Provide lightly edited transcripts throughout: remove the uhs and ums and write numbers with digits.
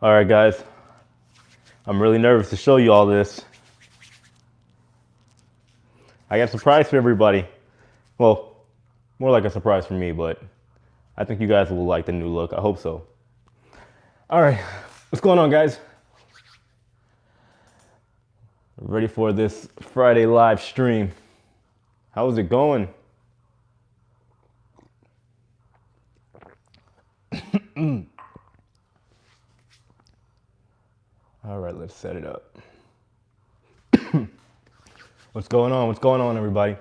All right, guys. I'm really nervous to show you all this. I got a surprise for everybody. Well, more like a surprise for me, but I think you guys will like the new look. I hope so. All right, what's going on, guys? Ready for this Friday live stream. How's it going? All right, let's set it up. What's going on? What's going on, everybody?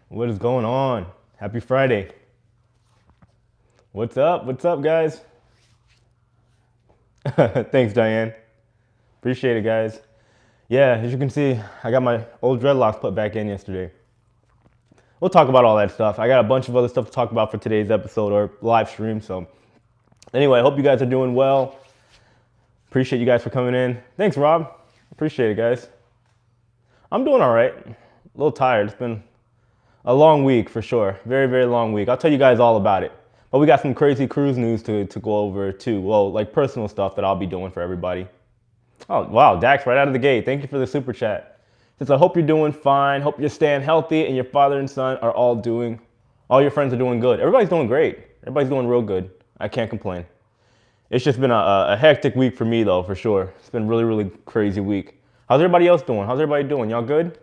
What is going on? Happy Friday. What's up? What's up, guys? Thanks, Diane. Appreciate it, guys. Yeah, as you can see, I got my old dreadlocks put back in yesterday. We'll talk about all that stuff. I got a bunch of other stuff to talk about for today's episode or live stream. So anyway, I hope you guys are doing well. Appreciate you guys for coming in. Thanks, Rob. Appreciate it, guys. I'm doing all right. A little tired. It's been a long week for sure. Very, very long week. I'll tell you guys all about it. But we got some crazy cruise news to go over too. Well, like personal stuff that I'll be doing for everybody. Oh, wow. Dax right out of the gate. Thank you for the super chat. Says, I hope you're doing fine. Hope you're staying healthy and your father and son are all your friends are doing good. Everybody's doing great. Everybody's doing real good. I can't complain. It's just been a hectic week for me, though, for sure. It's been a really, really crazy week. How's everybody else doing? How's everybody doing? Y'all good?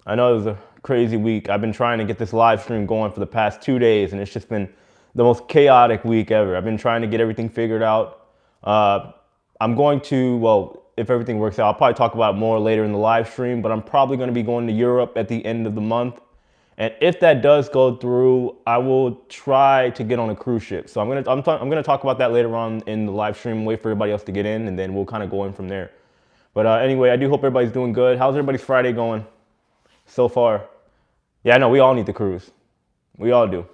I know it was a crazy week. I've been trying to get this live stream going for the past 2 days, and it's just been the most chaotic week ever. I've been trying to get everything figured out. I'm going to, well, if everything works out, I'll probably talk about it more later in the live stream, but I'm probably going to be going to Europe at the end of the month. And if that does go through, I will try to get on a cruise ship. So I'm gonna talk about that later on in the live stream. Wait for everybody else to get in, and then we'll kind of go in from there. But anyway, I do hope everybody's doing good. How's everybody's Friday going so far? Yeah, I know we all need to cruise. We all do.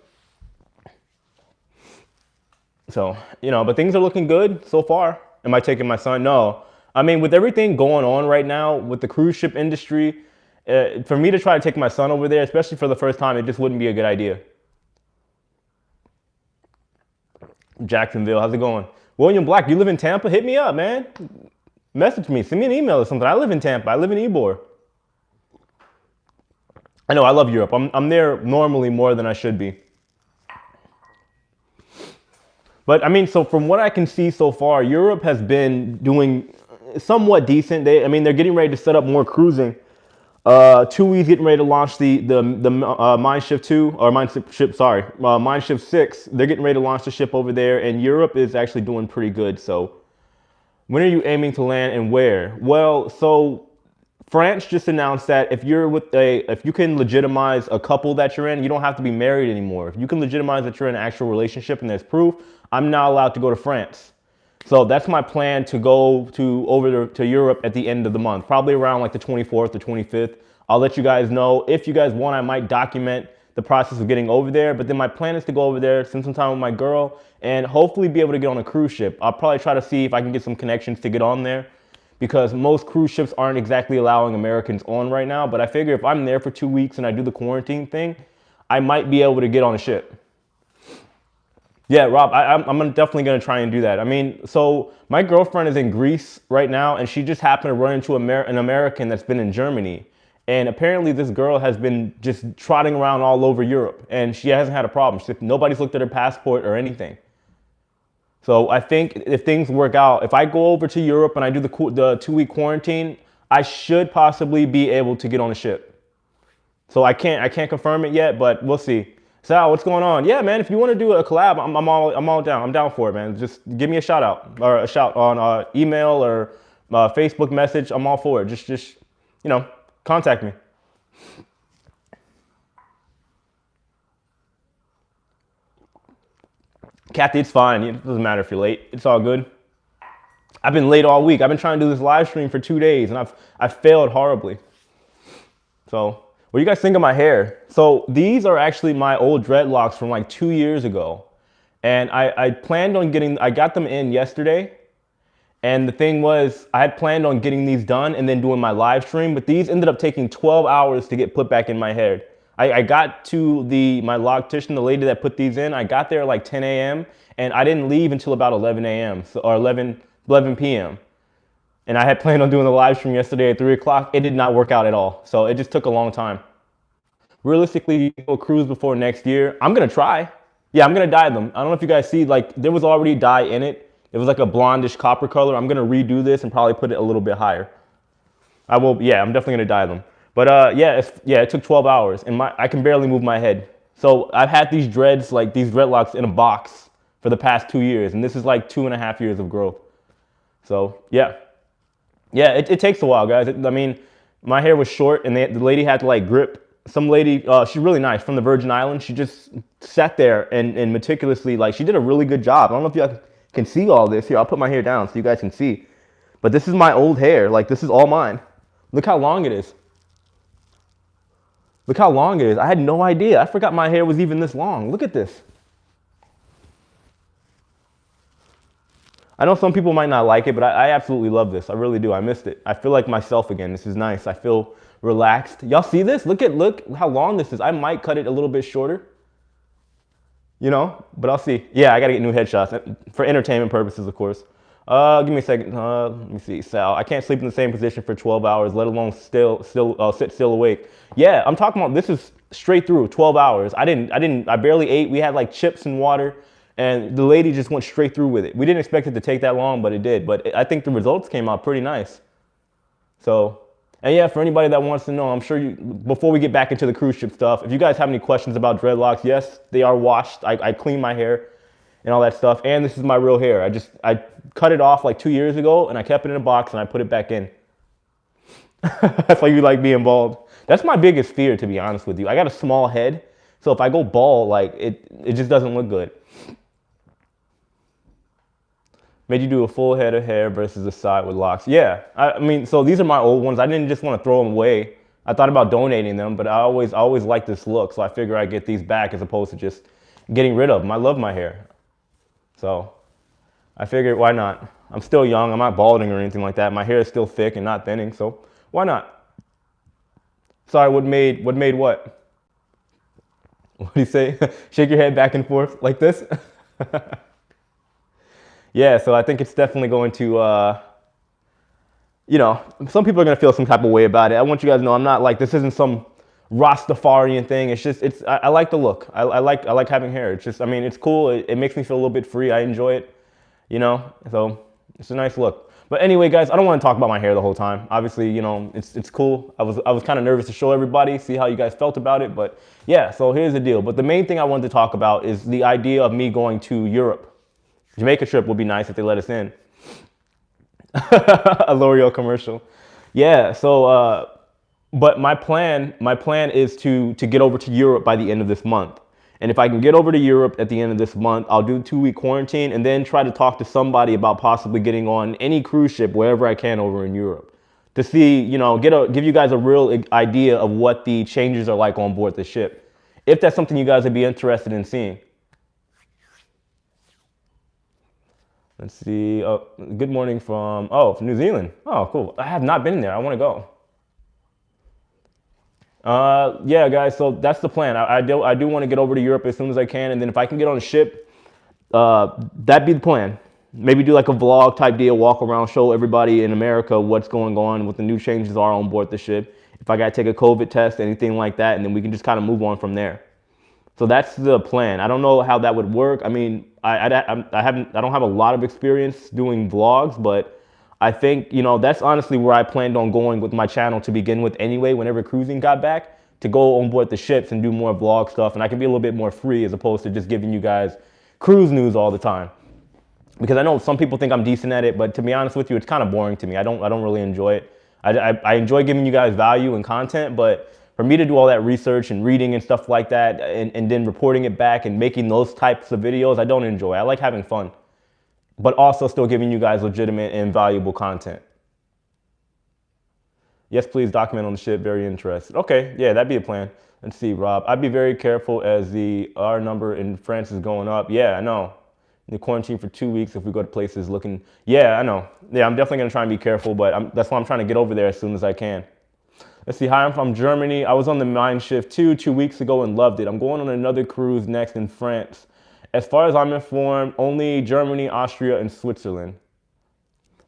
So but things are looking good so far. Am I taking my son? No. I mean, with everything going on right now with the cruise ship industry. For me to try to take my son over there, especially for the first time, it just wouldn't be a good idea. Jacksonville, how's it going? William Black, you live in Tampa? Hit me up, man. Message me, send me an email or something. I live in Tampa, I live in Ybor. I know, I love Europe. I'm there normally more than I should be. But I mean, so from what I can see so far, Europe has been doing somewhat decent. They're getting ready to set up more cruising. TUI's getting ready to launch the Mindshift 2 or Mindshift 6. They're getting ready to launch the ship over there, and Europe is actually doing pretty good. So when are you aiming to land and where? Well, so France just announced that if you can legitimize a couple that you're in, you don't have to be married anymore. If you can legitimize that you're in an actual relationship and there's proof, I'm not allowed to go to France. So that's my plan to go over to Europe at the end of the month, probably around like the 24th or 25th. I'll let you guys know. If you guys want, I might document the process of getting over there. But then my plan is to go over there, spend some time with my girl, and hopefully be able to get on a cruise ship. I'll probably try to see if I can get some connections to get on there because most cruise ships aren't exactly allowing Americans on right now. But I figure if I'm there for 2 weeks and I do the quarantine thing, I might be able to get on a ship. Yeah, Rob, I'm definitely going to try and do that. I mean, so my girlfriend is in Greece right now, and she just happened to run into an American that's been in Germany. And apparently this girl has been just trotting around all over Europe, and she hasn't had a problem. Nobody's looked at her passport or anything. So I think if things work out, if I go over to Europe and I do the 2-week quarantine, I should possibly be able to get on a ship. So I can't confirm it yet, but we'll see. Sal, what's going on? Yeah, man, if you want to do a collab, I'm all down. I'm down for it, man. Just give me a shout out or a shout on email or Facebook message. I'm all for it. Just contact me. Kathy, it's fine. It doesn't matter if you're late. It's all good. I've been late all week. I've been trying to do this live stream for 2 days, and I've failed horribly. So. What do you guys think of my hair? So these are actually my old dreadlocks from like 2 years ago. And I planned on I got them in yesterday. And the thing was, I had planned on getting these done and then doing my live stream, but these ended up taking 12 hours to get put back in my hair. I got to my logtician, the lady that put these in. I got there like 10 a.m. and I didn't leave until about 11 a.m. Or 11 p.m. And I had planned on doing the live stream yesterday at 3 o'clock. It did not work out at all. So it just took a long time. Realistically, we'll cruise before next year. I'm going to try. Yeah, I'm going to dye them. I don't know if you guys see, like, there was already dye in it. It was like a blondish copper color. I'm going to redo this and probably put it a little bit higher. I will, yeah, I'm definitely going to dye them. But yeah, it took 12 hours and I can barely move my head. So I've had these dreads, like these dreadlocks in a box for the past 2 years. And this is like 2.5 years of growth. So yeah. Yeah, it takes a while, guys. I mean, my hair was short and the lady had to like grip. Some lady, she's really nice, from the Virgin Islands. She just sat there and meticulously, like, she did a really good job. I don't know if you can see all this. Here, I'll put my hair down so you guys can see. But this is my old hair. Like, this is all mine. Look how long it is. Look how long it is. I had no idea. I forgot my hair was even this long. Look at this. I know some people might not like it, but I absolutely love this. I really do. I missed it. I feel like myself again. This is nice. I feel relaxed. Y'all see this? Look how long this is. I might cut it a little bit shorter, you know, but I'll see. Yeah, I got to get new headshots for entertainment purposes, of course. Give me a second. Let me see. Sal, I can't sleep in the same position for 12 hours, let alone sit still awake. Yeah, I'm talking about, this is straight through 12 hours. I barely ate. We had like chips and water. And the lady just went straight through with it. We didn't expect it to take that long, but it did. But I think the results came out pretty nice. So, and yeah, for anybody that wants to know, I'm sure before we get back into the cruise ship stuff, if you guys have any questions about dreadlocks, yes, they are washed. I clean my hair and all that stuff. And this is my real hair. I cut it off like 2 years ago and I kept it in a box and I put it back in. That's why you like being bald. That's my biggest fear, to be honest with you. I got a small head. So if I go bald, like it just doesn't look good. Made you do a full head of hair versus a side with locks. Yeah, I mean, so these are my old ones. I didn't just want to throw them away. I thought about donating them, but I always like this look. So I figure I get these back as opposed to just getting rid of them. I love my hair. So I figured, why not? I'm still young. I'm not balding or anything like that. My hair is still thick and not thinning. So why not? Sorry, what made what? What do you say? Shake your head back and forth like this? Yeah, so I think it's definitely going to, you know, some people are going to feel some type of way about it. I want you guys to know I'm not like, this isn't some Rastafarian thing. It's just, I like the look. I like having hair. It's just, I mean, it's cool. It makes me feel a little bit free. I enjoy it, you know, so it's a nice look. But anyway, guys, I don't want to talk about my hair the whole time. Obviously, you know, it's cool. I was kind of nervous to show everybody, see how you guys felt about it. But yeah, so here's the deal. But the main thing I wanted to talk about is the idea of me going to Europe. Jamaica trip would be nice if they let us in. A L'Oreal commercial. Yeah, so, but my plan is to get over to Europe by the end of this month. And if I can get over to Europe at the end of this month, I'll do a 2-week quarantine and then try to talk to somebody about possibly getting on any cruise ship wherever I can over in Europe to see, you know, give you guys a real idea of what the changes are like on board the ship. If that's something you guys would be interested in seeing. Let's see. Oh, good morning from New Zealand. Oh, cool. I have not been there. I want to go. Yeah, guys. So that's the plan. I do want to get over to Europe as soon as I can, and then if I can get on a ship, that'd be the plan. Maybe do like a vlog type deal, walk around, show everybody in America what's going on, what the new changes are on board the ship. If I got to take a COVID test, anything like that, and then we can just kind of move on from there. So that's the plan. I don't know how that would work. I mean, I don't have a lot of experience doing vlogs, but I think, you know, that's honestly where I planned on going with my channel to begin with anyway, whenever cruising got back, to go on board the ships and do more vlog stuff. And I can be a little bit more free as opposed to just giving you guys cruise news all the time. Because I know some people think I'm decent at it, but to be honest with you, it's kind of boring to me. I don't really enjoy it. I enjoy giving you guys value and content, but for me to do all that research and reading and stuff like that and then reporting it back and making those types of videos, I don't enjoy. I like having fun, but also still giving you guys legitimate and valuable content. Yes, please document on the ship. Very interested. Okay, yeah, that'd be a plan. Let's see, Rob. I'd be very careful as the R number in France is going up. Yeah, I know. The quarantine for 2 weeks if we go to places looking. Yeah, I know. Yeah, I'm definitely going to try and be careful, but that's why I'm trying to get over there as soon as I can. Let's see. Hi, I'm from Germany. I was on the Mind Shift 2 weeks ago and loved it. I'm going on another cruise next in France. As far as I'm informed, only Germany, Austria, and Switzerland.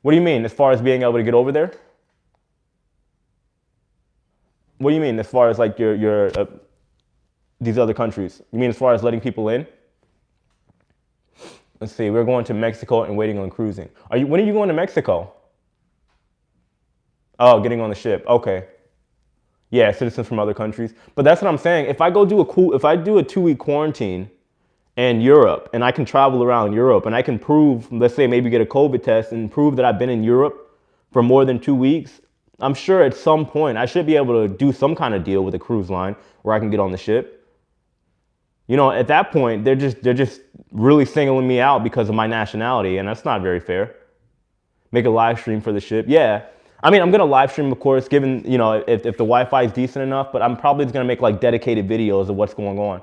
What do you mean as far as being able to get over there? What do you mean as far as like your these other countries? You mean as far as letting people in? Let's see. We're going to Mexico and waiting on cruising. When are you going to Mexico? Oh, getting on the ship. Okay. Yeah, citizens from other countries. But that's what I'm saying. If I do a 2-week quarantine in Europe and I can travel around Europe and I can prove, let's say maybe get a COVID test and prove that I've been in Europe for more than 2 weeks, I'm sure at some point I should be able to do some kind of deal with a cruise line where I can get on the ship. You know, at that point, they're just really singling me out because of my nationality, and that's not very fair. Make a live stream for the ship. Yeah. I mean, I'm going to live stream, of course, given, you know, if the Wi-Fi is decent enough, but I'm probably just going to make like dedicated videos of what's going on.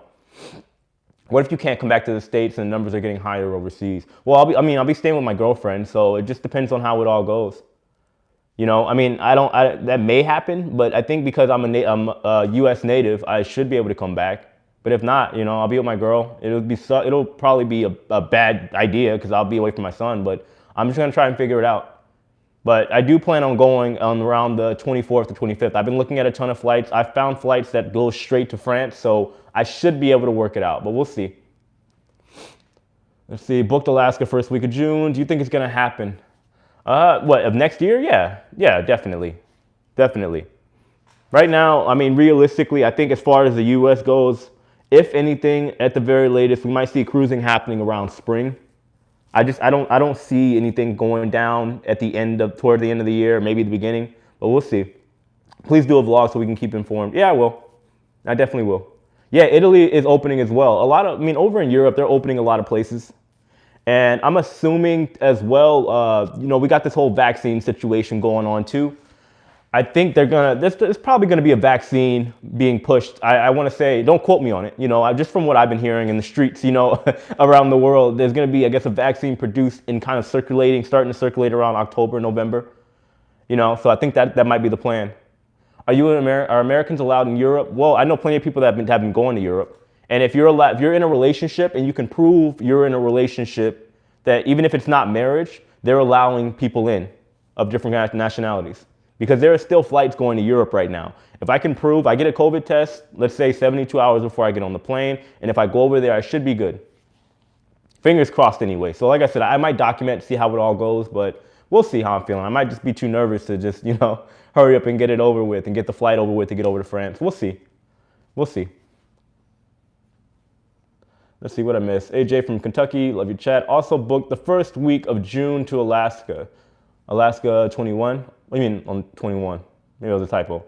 What if you can't come back to the States and the numbers are getting higher overseas? Well, I'll be staying with my girlfriend, so it just depends on how it all goes. You know, I mean, that may happen, but I think because I'm a U.S. native, I should be able to come back. But if not, you know, I'll be with my girl. It'll probably be a bad idea because I'll be away from my son, but I'm just going to try and figure it out. But I do plan on going on around the 24th to 25th. I've been looking at a ton of flights. I found flights that go straight to France, so I should be able to work it out, but we'll see. Let's see, booked Alaska first week of June. Do you think it's going to happen? Of next year? Yeah, definitely. Definitely. Right now, I mean, realistically, I think as far as the U.S. goes, if anything, at the very latest, we might see cruising happening around spring. I don't see anything going down toward the end of the year, maybe the beginning, but we'll see. Please do a vlog so we can keep informed. Yeah, I will. I definitely will. Yeah, Italy is opening as well. Over in Europe, they're opening a lot of places. And I'm assuming as well, we got this whole vaccine situation going on too. I think there's probably gonna be a vaccine being pushed. I wanna say, don't quote me on it, just from what I've been hearing in the streets, around the world, there's gonna be, I guess, a vaccine produced and kind of starting to circulate around October, November, so I think that might be the plan. Are Americans allowed in Europe? Well, I know plenty of people that have been going to Europe. And if you're in a relationship and you can prove you're in a relationship, that even if it's not marriage, they're allowing people in of different nationalities. Because there are still flights going to Europe right now. If I can prove I get a COVID test, let's say 72 hours before I get on the plane, and if I go over there, I should be good. Fingers crossed anyway. So like I said, I might document, see how it all goes, but we'll see how I'm feeling. I might just be too nervous to just, hurry up and get it over with and get the flight over with to get over to France. We'll see. We'll see. Let's see what I missed. AJ from Kentucky, love your chat. Also booked the first week of June to Alaska. Alaska 21. What do you mean on 21? Maybe it was a typo.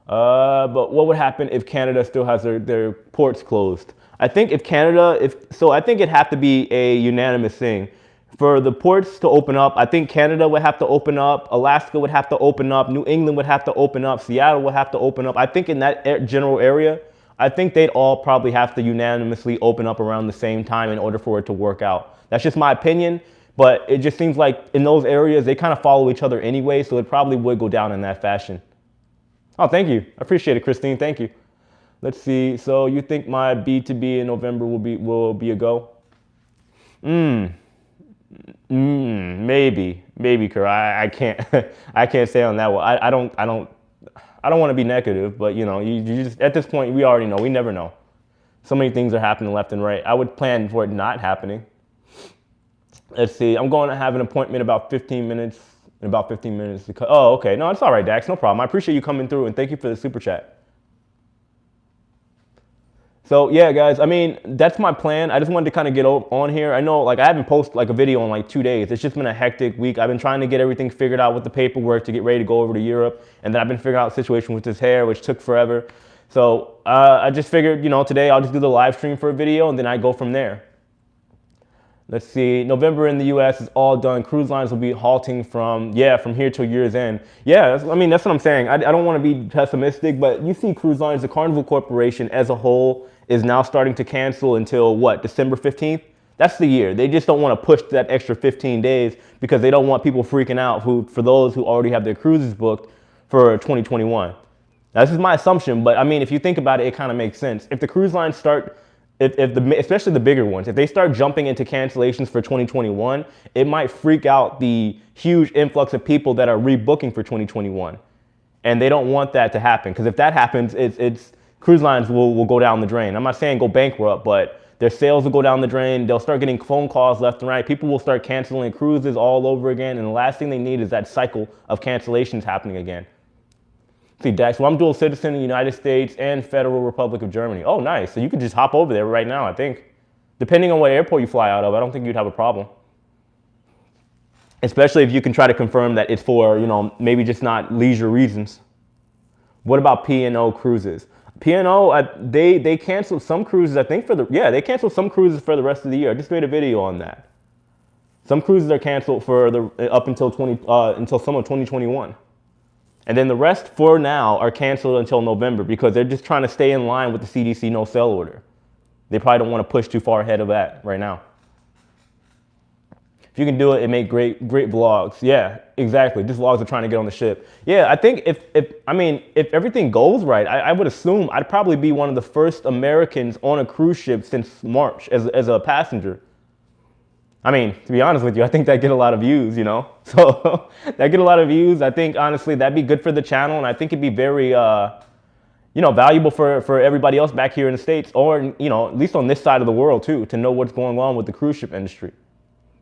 But what would happen if Canada still has their ports closed? I think if Canada, I think it'd have to be a unanimous thing. For the ports to open up, I think Canada would have to open up, Alaska would have to open up, New England would have to open up, Seattle would have to open up. I think in that general area, I think they'd all probably have to unanimously open up around the same time in order for it to work out. That's just my opinion. But it just seems like in those areas, they kind of follow each other anyway, so it probably would go down in that fashion. Oh, thank you. I appreciate it, Christine. Thank you. Let's see. So you think my B2B in November will be a go? Maybe, Kerr. I can't I can't say on that one. I don't want to be negative, but you just at this point we already know. We never know. So many things are happening left and right. I would plan for it not happening. Let's see, I'm going to have an appointment in about 15 minutes. Oh, okay. No, it's all right, Dax. No problem. I appreciate you coming through and thank you for the super chat. So yeah, guys, that's my plan. I just wanted to kind of get on here. I know, I haven't posted a video in 2 days. It's just been a hectic week. I've been trying to get everything figured out with the paperwork to get ready to go over to Europe. And then I've been figuring out the situation with this hair, which took forever. So I just figured, today I'll just do the live stream for a video and then I go from there. Let's see, November in the US is all done. Cruise lines will be halting from here till year's end. Yeah, that's what I'm saying. I don't want to be pessimistic, but you see cruise lines, the Carnival Corporation as a whole is now starting to cancel until December 15th? That's the year. They just don't want to push that extra 15 days because they don't want people freaking out for those who already have their cruises booked for 2021. This is my assumption, but I mean, if you think about it, it kind of makes sense. If the cruise lines start, especially the bigger ones, if they start jumping into cancellations for 2021, it might freak out the huge influx of people that are rebooking for 2021. And they don't want that to happen, because if that happens, it's cruise lines will go down the drain. I'm not saying go bankrupt, but their sales will go down the drain. They'll start getting phone calls left and right. People will start canceling cruises all over again. And the last thing they need is that cycle of cancellations happening again. See, Dax, well, I'm dual citizen in the United States and Federal Republic of Germany. Oh, nice. So you could just hop over there right now, I think. Depending on what airport you fly out of, I don't think you'd have a problem. Especially if you can try to confirm that it's for, maybe just not leisure reasons. What about P&O cruises? P&O, they canceled some cruises, I think they canceled some cruises for the rest of the year. I just made a video on that. Some cruises are canceled for up until summer 2021. And then the rest for now are canceled until November, because they're just trying to stay in line with the CDC no sail order. They probably don't want to push too far ahead of that right now. If you can do it, it make great vlogs. Yeah, exactly. Just vlogs of trying to get on the ship. Yeah, I think if everything goes right, I would assume I'd probably be one of the first Americans on a cruise ship since March as a passenger. I mean, to be honest with you, I think that get a lot of views, So that get a lot of views. I think honestly that'd be good for the channel, and I think it'd be very valuable for everybody else back here in the States, or at least on this side of the world too, to know what's going on with the cruise ship industry.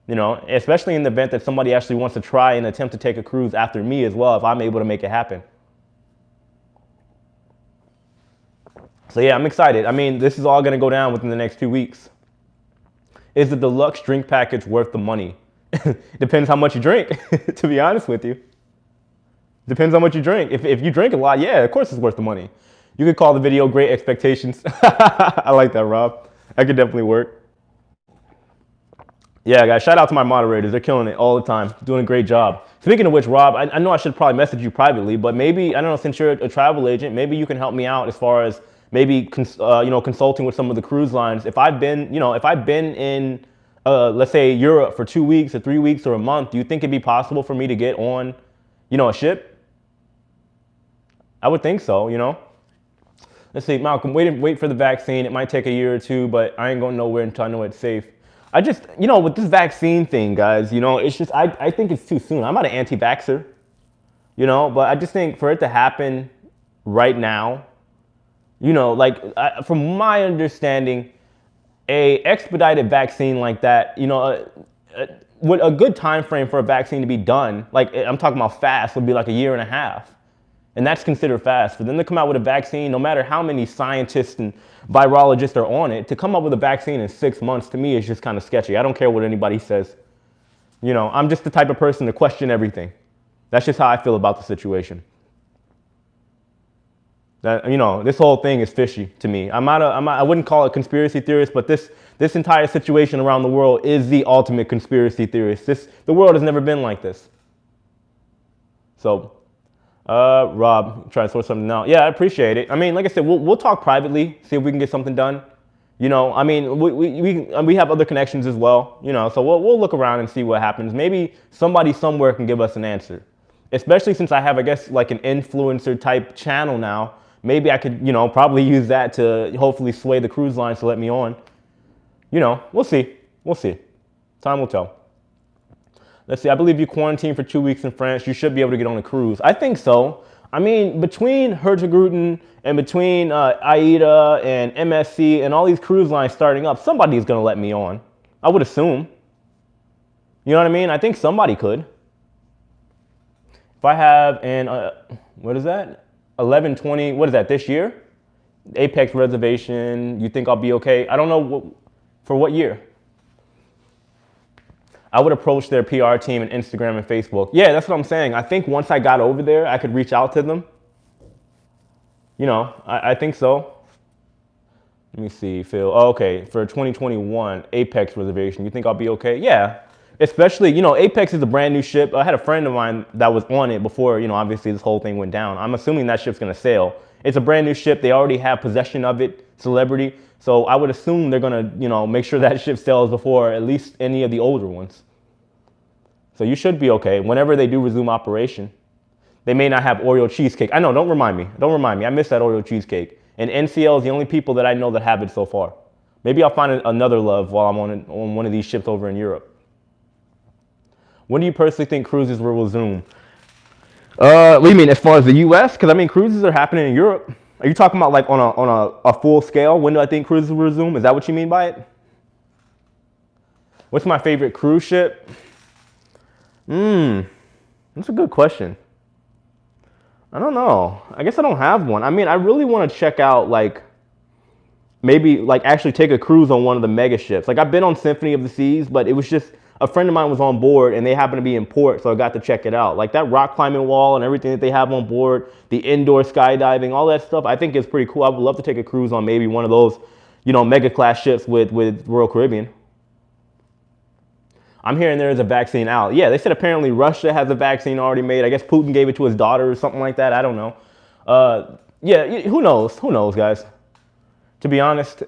Especially in the event that somebody actually wants to try and attempt to take a cruise after me as well, if I'm able to make it happen. So yeah, I'm excited. I mean, this is all going to go down within the next 2 weeks. Is the deluxe drink package worth the money? Depends how much you drink, to be honest with you. Depends how much you drink. If you drink a lot, yeah, of course it's worth the money. You could call the video Great Expectations. I like that, Rob. That could definitely work. Yeah, guys, shout out to my moderators. They're killing it all the time, doing a great job. Speaking of which, Rob, I know I should probably message you privately, but maybe, I don't know, since you're a travel agent, maybe you can help me out as far as maybe consulting with some of the cruise lines. If I've been in, let's say Europe for 2 weeks or 3 weeks or a month, do you think it'd be possible for me to get on, a ship? I would think so, Let's see, Malcolm, wait for the vaccine. It might take a year or two, but I ain't going nowhere until I know it's safe. I just, with this vaccine thing, guys, it's just, I think it's too soon. I'm not an anti-vaxxer, but I just think for it to happen right now, from my understanding, a expedited vaccine like that, with a good time frame for a vaccine to be done, like I'm talking about fast, would be like a year and a half. And that's considered fast. For them to come out with a vaccine, no matter how many scientists and virologists are on it, to come up with a vaccine in 6 months, to me, is just kind of sketchy. I don't care what anybody says. I'm just the type of person to question everything. That's just how I feel about the situation. That, this whole thing is fishy to me. I wouldn't call it conspiracy theorist, but this entire situation around the world is the ultimate conspiracy theorist. The world has never been like this. So, Rob, try to sort something out. Yeah, I appreciate it. I mean, like I said, we'll talk privately, see if we can get something done. I mean, we have other connections as well, so we'll look around and see what happens. Maybe somebody somewhere can give us an answer, especially since I have, I guess, like an influencer type channel now. Maybe I could, probably use that to hopefully sway the cruise lines to let me on. We'll see. We'll see. Time will tell. Let's see, I believe you quarantined for 2 weeks in France. You should be able to get on a cruise. I think so. I mean, between Herzegovina and between AIDA and MSC and all these cruise lines starting up, somebody's going to let me on. I would assume. You know what I mean? I think somebody could. If I have an, what is that? 11/20, what is that, this year? Apex reservation, you think I'll be okay? I don't know, for what year? I would approach their PR team and Instagram and Facebook. Yeah, that's what I'm saying. I think once I got over there, I could reach out to them. I think so. Let me see, Phil. Oh, okay, for 2021, Apex reservation. You think I'll be okay? Yeah, especially, Apex is a brand new ship. I had a friend of mine that was on it before, obviously this whole thing went down. I'm assuming that ship's gonna sail. It's a brand new ship. They already have possession of it, Celebrity. So I would assume they're gonna, make sure that ship sails before at least any of the older ones. So you should be okay whenever they do resume operation. They may not have Oreo cheesecake. I know, don't remind me. Don't remind me. I miss that Oreo cheesecake. And NCL is the only people that I know that have it so far. Maybe I'll find another love while I'm on one of these ships over in Europe. When do you personally think cruises will resume? What do you mean, as far as the U.S.? Because, I mean, cruises are happening in Europe. Are you talking about, like, on a full scale? When do I think cruises will resume? Is that what you mean by it? What's my favorite cruise ship? That's a good question. I don't know. I guess I don't have one. I mean, I really want to check out, like, maybe, like, actually take a cruise on one of the mega ships. Like, I've been on Symphony of the Seas, but it was just, a friend of mine was on board and they happened to be in port, so I got to check it out. Like, that rock climbing wall and everything that they have on board, the indoor skydiving, all that stuff, I think is pretty cool. I would love to take a cruise on maybe one of those, you know, mega class ships with Royal Caribbean. I'm hearing there is a vaccine out. Yeah, they said apparently Russia has a vaccine already made. I guess Putin gave it to his daughter or something like that. I don't know. Yeah, who knows? Who knows, guys? To be honest,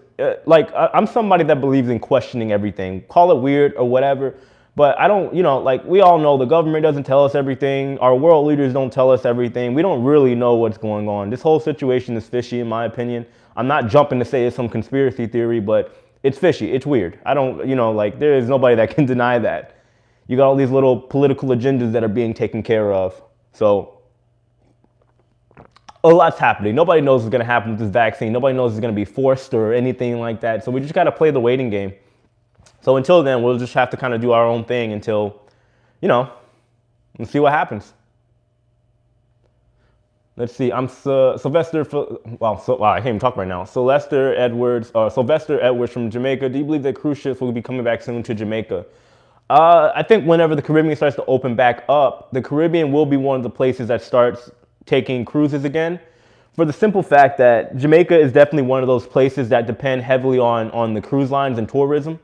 like, I'm somebody that believes in questioning everything. Call it weird or whatever, but I don't, you know, like, we all know the government doesn't tell us everything. Our world leaders don't tell us everything. We don't really know what's going on. This whole situation is fishy, in my opinion. I'm not jumping to say it's some conspiracy theory, but it's fishy. It's weird. I don't, you know, like, there is nobody that can deny that. You got all these little political agendas that are being taken care of. So a lot's happening. Nobody knows what's going to happen with this vaccine. Nobody knows it's going to be forced or anything like that. So we just got to play the waiting game. So until then, we'll just have to kind of do our own thing until, you know, and see what happens. Let's see. I'm Sylvester. Wow, I can't even talk right now. Sylvester Edwards from Jamaica. Do you believe that cruise ships will be coming back soon to Jamaica? I think whenever the Caribbean starts to open back up, the Caribbean will be one of the places that starts taking cruises again, for the simple fact that Jamaica is definitely one of those places that depend heavily on the cruise lines and tourism.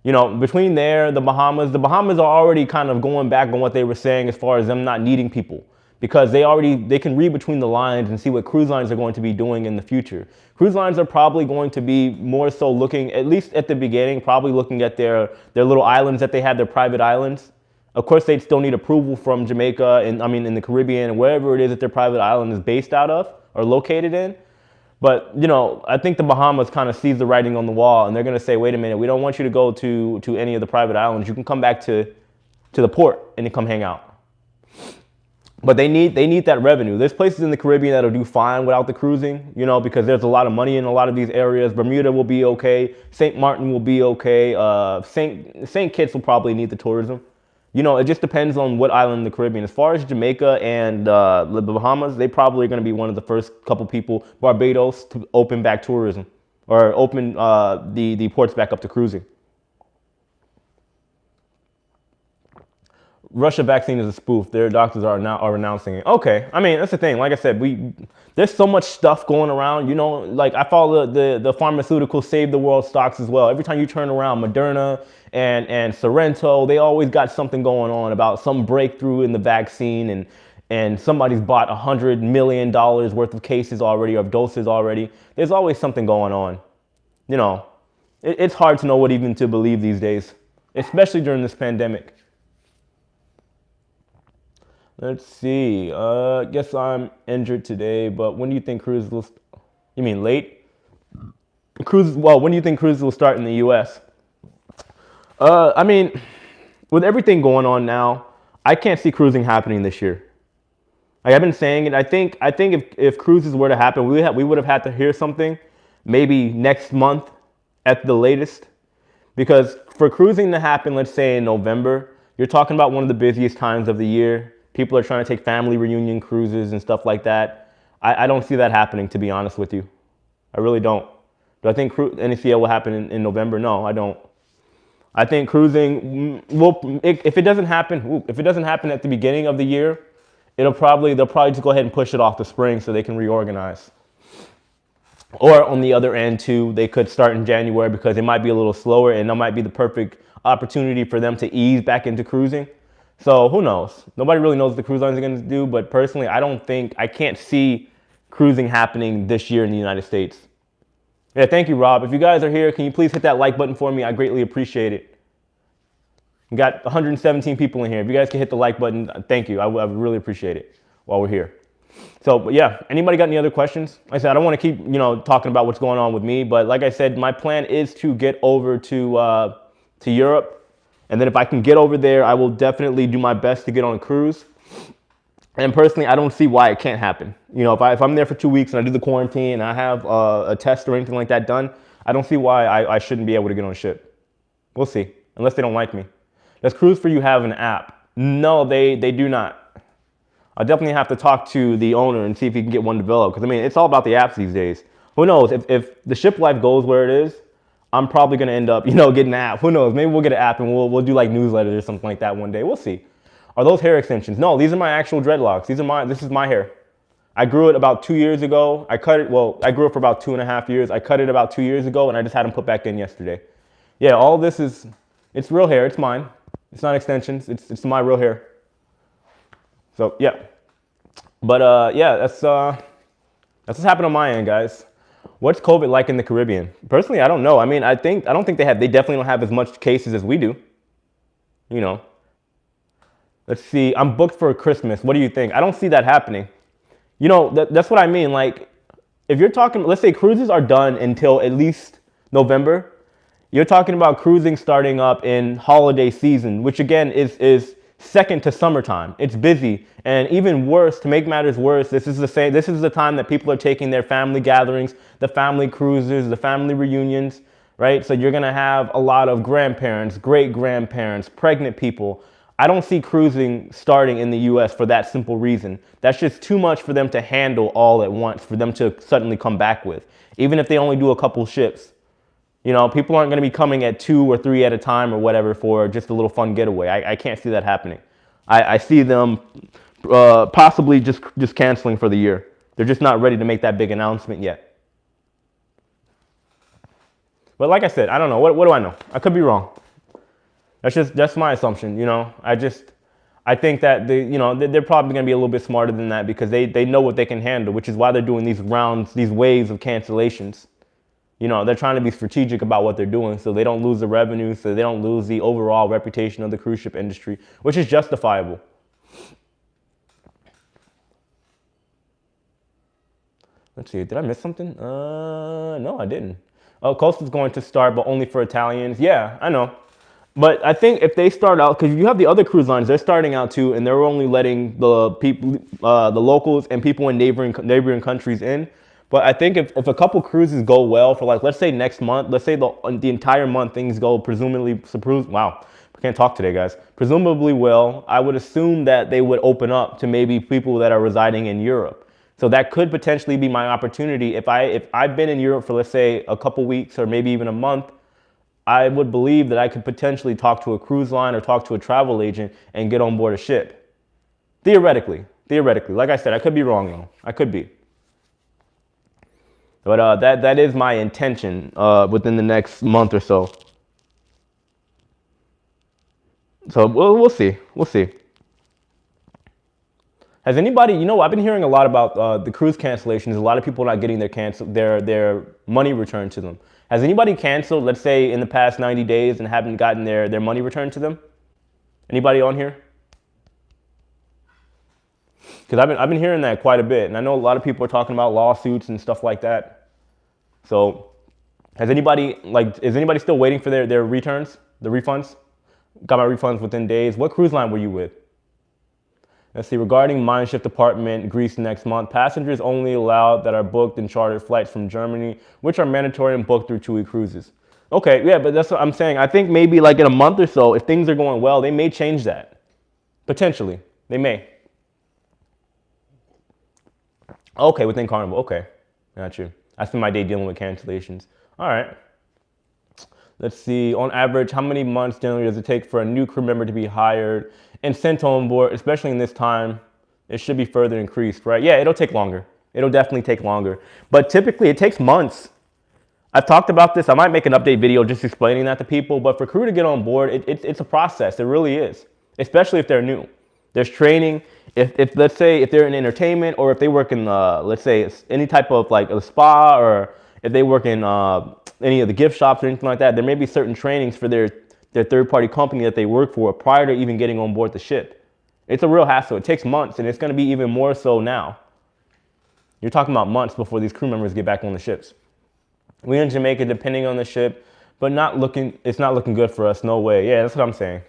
You know, between there, the Bahamas are already kind of going back on what they were saying as far as them not needing people, because they can read between the lines and see what cruise lines are going to be doing in the future. Cruise lines are probably going to be more so looking, at least at the beginning, probably looking at their little islands that they have, their private islands. Of course, they'd still need approval from Jamaica and, I mean, in the Caribbean and wherever it is that their private island is based out of or located in. But, you know, I think the Bahamas kind of sees the writing on the wall and they're going to say, wait a minute, we don't want you to go to any of the private islands. You can come back to the port and come hang out. But they need that revenue. There's places in the Caribbean that'll do fine without the cruising, you know, because there's a lot of money in a lot of these areas. Bermuda will be okay. St. Martin will be okay. St. Kitts will probably need the tourism. You know, it just depends on what island in the Caribbean. As far as Jamaica and the Bahamas, they probably are going to be one of the first couple people, Barbados, to open back tourism or open the ports back up to cruising. Russia vaccine is a spoof. Their doctors are announcing it. Okay, I mean, that's the thing. Like I said, there's so much stuff going around. You know, like I follow the pharmaceutical save the world stocks as well. Every time you turn around, Moderna and Sorrento, they always got something going on about some breakthrough in the vaccine, and somebody's bought $100 million worth of cases already or doses already. There's always something going on. You know, it's hard to know what even to believe these days, especially during this pandemic. Let's see. Guess I'm injured today, but when do you think cruises will? You mean late? Cruises. Well, when do you think cruises will start in the U.S.? I mean, with everything going on now, I can't see cruising happening this year. Like I've been saying it. I think if cruises were to happen, we would have had to hear something, maybe next month, at the latest, because for cruising to happen, let's say in November, you're talking about one of the busiest times of the year. People are trying to take family reunion cruises and stuff like that. I don't see that happening, to be honest with you. I really don't. Do I think NCL will happen in November? No, I don't. I think cruising will, if it doesn't happen at the beginning of the year, they'll probably just go ahead and push it off the spring so they can reorganize. Or on the other end too, they could start in January because it might be a little slower and that might be the perfect opportunity for them to ease back into cruising. So who knows? Nobody really knows what the cruise lines are going to do, but personally, I can't see cruising happening this year in the United States. Yeah, thank you, Rob. If you guys are here, can you please hit that like button for me? I greatly appreciate it. We got 117 people in here. If you guys can hit the like button, thank you. I would really appreciate it while we're here. So, but yeah, anybody got any other questions? Like I said, I don't want to keep, talking about what's going on with me, but like I said, my plan is to get over to Europe. And then if I can get over there, I will definitely do my best to get on a cruise. And personally, I don't see why it can't happen. If I'm there for 2 weeks and I do the quarantine and I have a test or anything like that done, I don't see why I shouldn't be able to get on a ship. We'll see, unless they don't like me. Does Cruise for You have an app? No, they do not. I'll definitely have to talk to the owner and see if he can get one developed. Because, it's all about the apps these days. Who knows? If the ship life goes where it is, I'm probably going to end up, getting an app. Who knows? Maybe we'll get an app and we'll do like newsletters or something like that one day. We'll see. Are those hair extensions? No, these are my actual dreadlocks. This is my hair. I grew it about 2 years ago. I grew it for about 2.5 years. I cut it about 2 years ago and I just had them put back in yesterday. Yeah, all this it's real hair. It's mine. It's not extensions. It's my real hair. So yeah, but yeah, that's what's happened on my end, guys. What's COVID like in the Caribbean? Personally, I don't know. I don't think they definitely don't have as much cases as we do. Let's see. I'm booked for Christmas. What do you think? I don't see that happening. That's what I mean. Like, if you're talking, let's say cruises are done until at least November. You're talking about cruising starting up in holiday season, which again is second to summertime. It's busy, and even worse, to make matters worse, this is the time that people are taking their family gatherings, the family cruises, the family reunions, right? So you're gonna have a lot of grandparents, great grandparents, pregnant people. I don't see cruising starting in the US for that simple reason. That's just too much for them to handle all at once, for them to suddenly come back with. Even if they only do a couple ships. People aren't going to be coming at 2 or 3 at a time or whatever for just a little fun getaway. I can't see that happening. I see them possibly just canceling for the year. They're just not ready to make that big announcement yet. But like I said, I don't know. What do I know? I could be wrong. That's my assumption. I think that they're probably going to be a little bit smarter than that because they know what they can handle, which is why they're doing these rounds, these waves of cancellations. They're trying to be strategic about what they're doing so they don't lose the revenue, so they don't lose the overall reputation of the cruise ship industry, which is justifiable. Let's see, did I miss something? No, I didn't. Oh, Coastal's going to start, but only for Italians. Yeah, I know. But I think if they start out, because you have the other cruise lines, they're starting out too, and they're only letting the people, the locals and people in neighboring countries in. But I think if a couple cruises go well for let's say next month, let's say the entire month things go presumably well, I would assume that they would open up to maybe people that are residing in Europe. So that could potentially be my opportunity. If I've been in Europe for, let's say, a couple weeks or maybe even a month, I would believe that I could potentially talk to a cruise line or talk to a travel agent and get on board a ship. Theoretically. Like I said, I could be wrong though. I could be. But that is my intention within the next month or so. So we'll see. Has anybody, I've been hearing a lot about the cruise cancellations. A lot of people not getting their money returned to them. Has anybody canceled, let's say, in the past 90 days and haven't gotten their money returned to them? Anybody on here? Because I've been hearing that quite a bit, and I know a lot of people are talking about lawsuits and stuff like that. So, is anybody still waiting for their returns, the refunds? Got my refunds within days. What cruise line were you with? Let's see. Regarding Mein Schiff Department, Greece next month, passengers only allowed that are booked and chartered flights from Germany, which are mandatory and booked through TUI Cruises. Okay, yeah, but that's what I'm saying. I think maybe in a month or so, if things are going well, they may change that. Potentially, they may. Okay, within Carnival. Okay, got you. I spend my day dealing with cancellations. All right. Let's see. On average, how many months generally does it take for a new crew member to be hired and sent on board, especially in this time? It should be further increased, right? Yeah, it'll take longer. It'll definitely take longer. But typically, it takes months. I've talked about this. I might make an update video just explaining that to people. But for crew to get on board, it's a process. It really is, especially if they're new. There's training. If let's say if they're in entertainment or if they work in let's say any type of a spa, or if they work in any of the gift shops or anything like that, there may be certain trainings for their their third-party company that they work for prior to even getting on board the ship. It's a real hassle. It takes months, and it's going to be even more so now. You're talking about months before these crew members get back on the ships. We in Jamaica, depending on the ship, but it's not looking good for us. No way. Yeah, that's what I'm saying.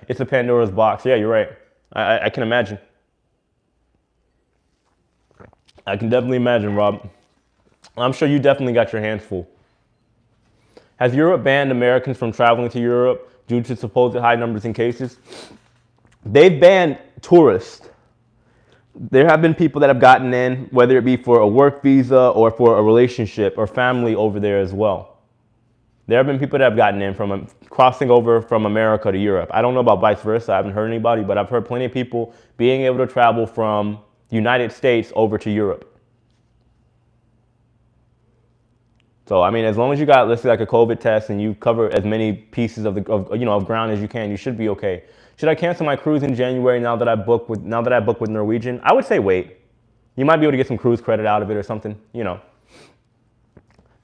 It's a Pandora's box. Yeah, you're right. I can imagine. I can definitely imagine, Rob. I'm sure you definitely got your hands full. Has Europe banned Americans from traveling to Europe due to supposed high numbers in cases? They've banned tourists. There have been people that have gotten in, whether it be for a work visa or for a relationship or family over there as well. There have been people that have gotten in from crossing over from America to Europe. I don't know about vice versa. I haven't heard anybody, but I've heard plenty of people being able to travel from the United States over to Europe. So, I mean, as long as you got, let's say, like a COVID test and you cover as many pieces of ground as you can, you should be okay. Should I cancel my cruise in January now that I book with Norwegian? I would say wait. You might be able to get some cruise credit out of it or something, you know.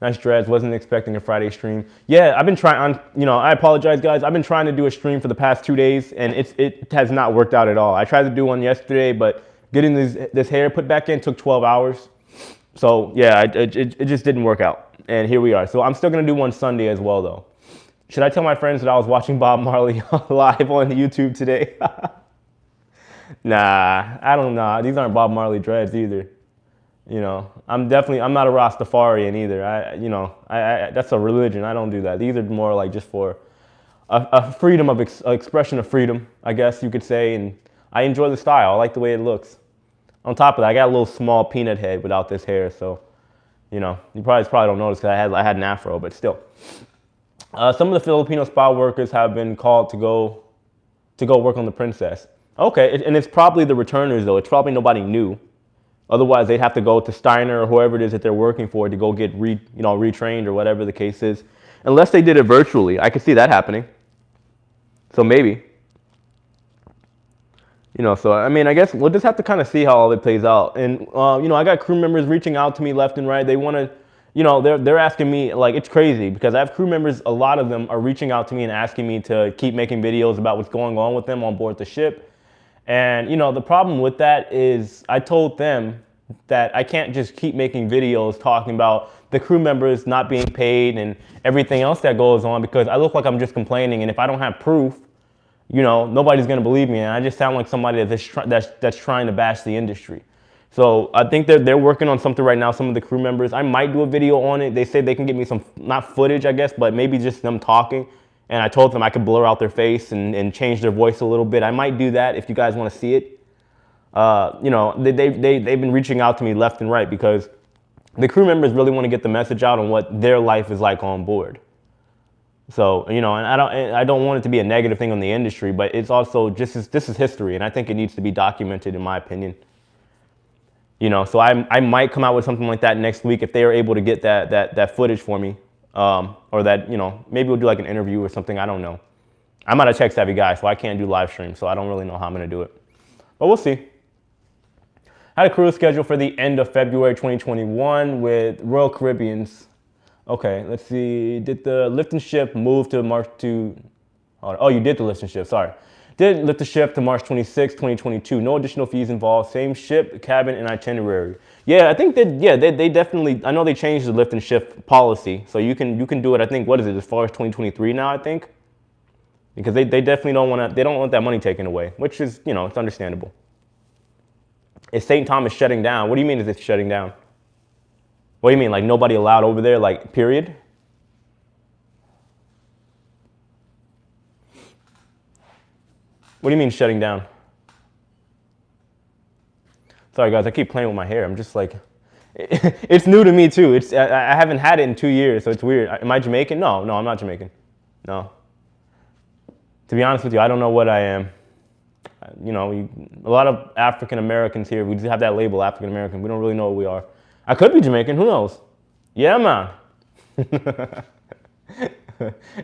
Nice dreads. Wasn't expecting a Friday stream. Yeah, I've been trying. I apologize, guys. I've been trying to do a stream for the past 2 days, and it has not worked out at all. I tried to do one yesterday, but getting this hair put back in took 12 hours. So yeah, it just didn't work out. And here we are. So I'm still going to do one Sunday as well, though. Should I tell my friends that I was watching Bob Marley live on YouTube today? Nah, I don't know. These aren't Bob Marley dreads either. You know, I'm not a Rastafarian either. That's a religion. I don't do that. These are more like just for a freedom of expression of freedom, I guess you could say. And I enjoy the style. I like the way it looks. On top of that, I got a little small peanut head without this hair, so. You probably don't notice because I had an afro, but still. Some of the Filipino spa workers have been called to go work on the Princess. Okay, and it's probably the returners though. It's probably nobody new. Otherwise, they'd have to go to Steiner or whoever it is that they're working for to go get retrained or whatever the case is. Unless they did it virtually, I could see that happening. So maybe. So I mean, I guess we'll just have to kind of see how all it plays out. And I got crew members reaching out to me left and right. They want to, they're asking me, like, it's crazy because I have crew members. A lot of them are reaching out to me and asking me to keep making videos about what's going on with them on board the ship. And the problem with that is I told them that I can't just keep making videos talking about the crew members not being paid and everything else that goes on because I look like I'm just complaining. And if I don't have proof, nobody's going to believe me. And I just sound like somebody that's trying to bash the industry. So I think they're working on something right now, some of the crew members. I might do a video on it. They say they can get me some, not footage, I guess, but maybe just them talking. And I told them I could blur out their face and change their voice a little bit. I might do that if you guys want to see it. They've been reaching out to me left and right because the crew members really want to get the message out on what their life is like on board. So, and I don't want it to be a negative thing on the industry, but it's also this is history, and I think it needs to be documented, in my opinion. So I might come out with something like that next week if they are able to get that footage for me, or that maybe we'll do like an interview or something. I don't know. I'm not a tech savvy guy, so I can't do live stream, so I don't really know how I'm gonna do it, but we'll see. I had a cruise schedule for the end of February 2021 with Royal Caribbean's. Okay, let's see. Did the lift and shift move to March to? Oh, you did the lift and shift. Sorry. Did lift the shift to March 26, 2022. No additional fees involved. Same ship, cabin, and itinerary. Yeah, I think that. Yeah, they definitely. I know they changed the lift and shift policy, so you can do it. I think what is it as far as 2023 now? I think because they definitely don't want to. They don't want that money taken away, which is it's understandable. Is St. Thomas shutting down? What do you mean is it shutting down? What do you mean, like nobody allowed over there, like period? What do you mean shutting down? Sorry guys, I keep playing with my hair. I'm just like, it's new to me too. I haven't had it in 2 years, so it's weird. Am I Jamaican? No, I'm not Jamaican. No. To be honest with you, I don't know what I am. A lot of African Americans here, we just have that label, African American. We don't really know what we are. I could be Jamaican, who knows? Yeah, man.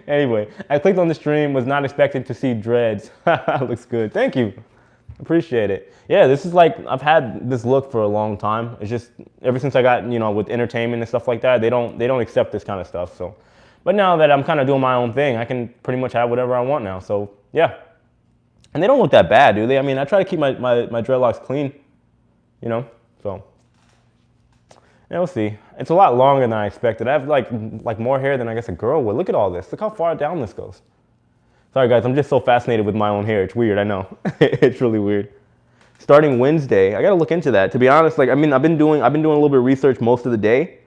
Anyway, I clicked on the stream, was not expecting to see dreads. Looks good, thank you. Appreciate it. Yeah, this is like, I've had this look for a long time. It's just, ever since I got, with entertainment and stuff like that, they don't accept this kind of stuff, so. But now that I'm kind of doing my own thing, I can pretty much have whatever I want now. So yeah. And they don't look that bad, do they? I mean, I try to keep my dreadlocks clean, you know, so. Yeah, we'll see. It's a lot longer than I expected. I have like more hair than I guess a girl would. Look at all this. Look how far down this goes. Sorry guys, I'm just so fascinated with my own hair. It's weird, I know. It's really weird. Starting Wednesday, I gotta look into that. To be honest, like, I mean, I've been doing a little bit of research most of the day,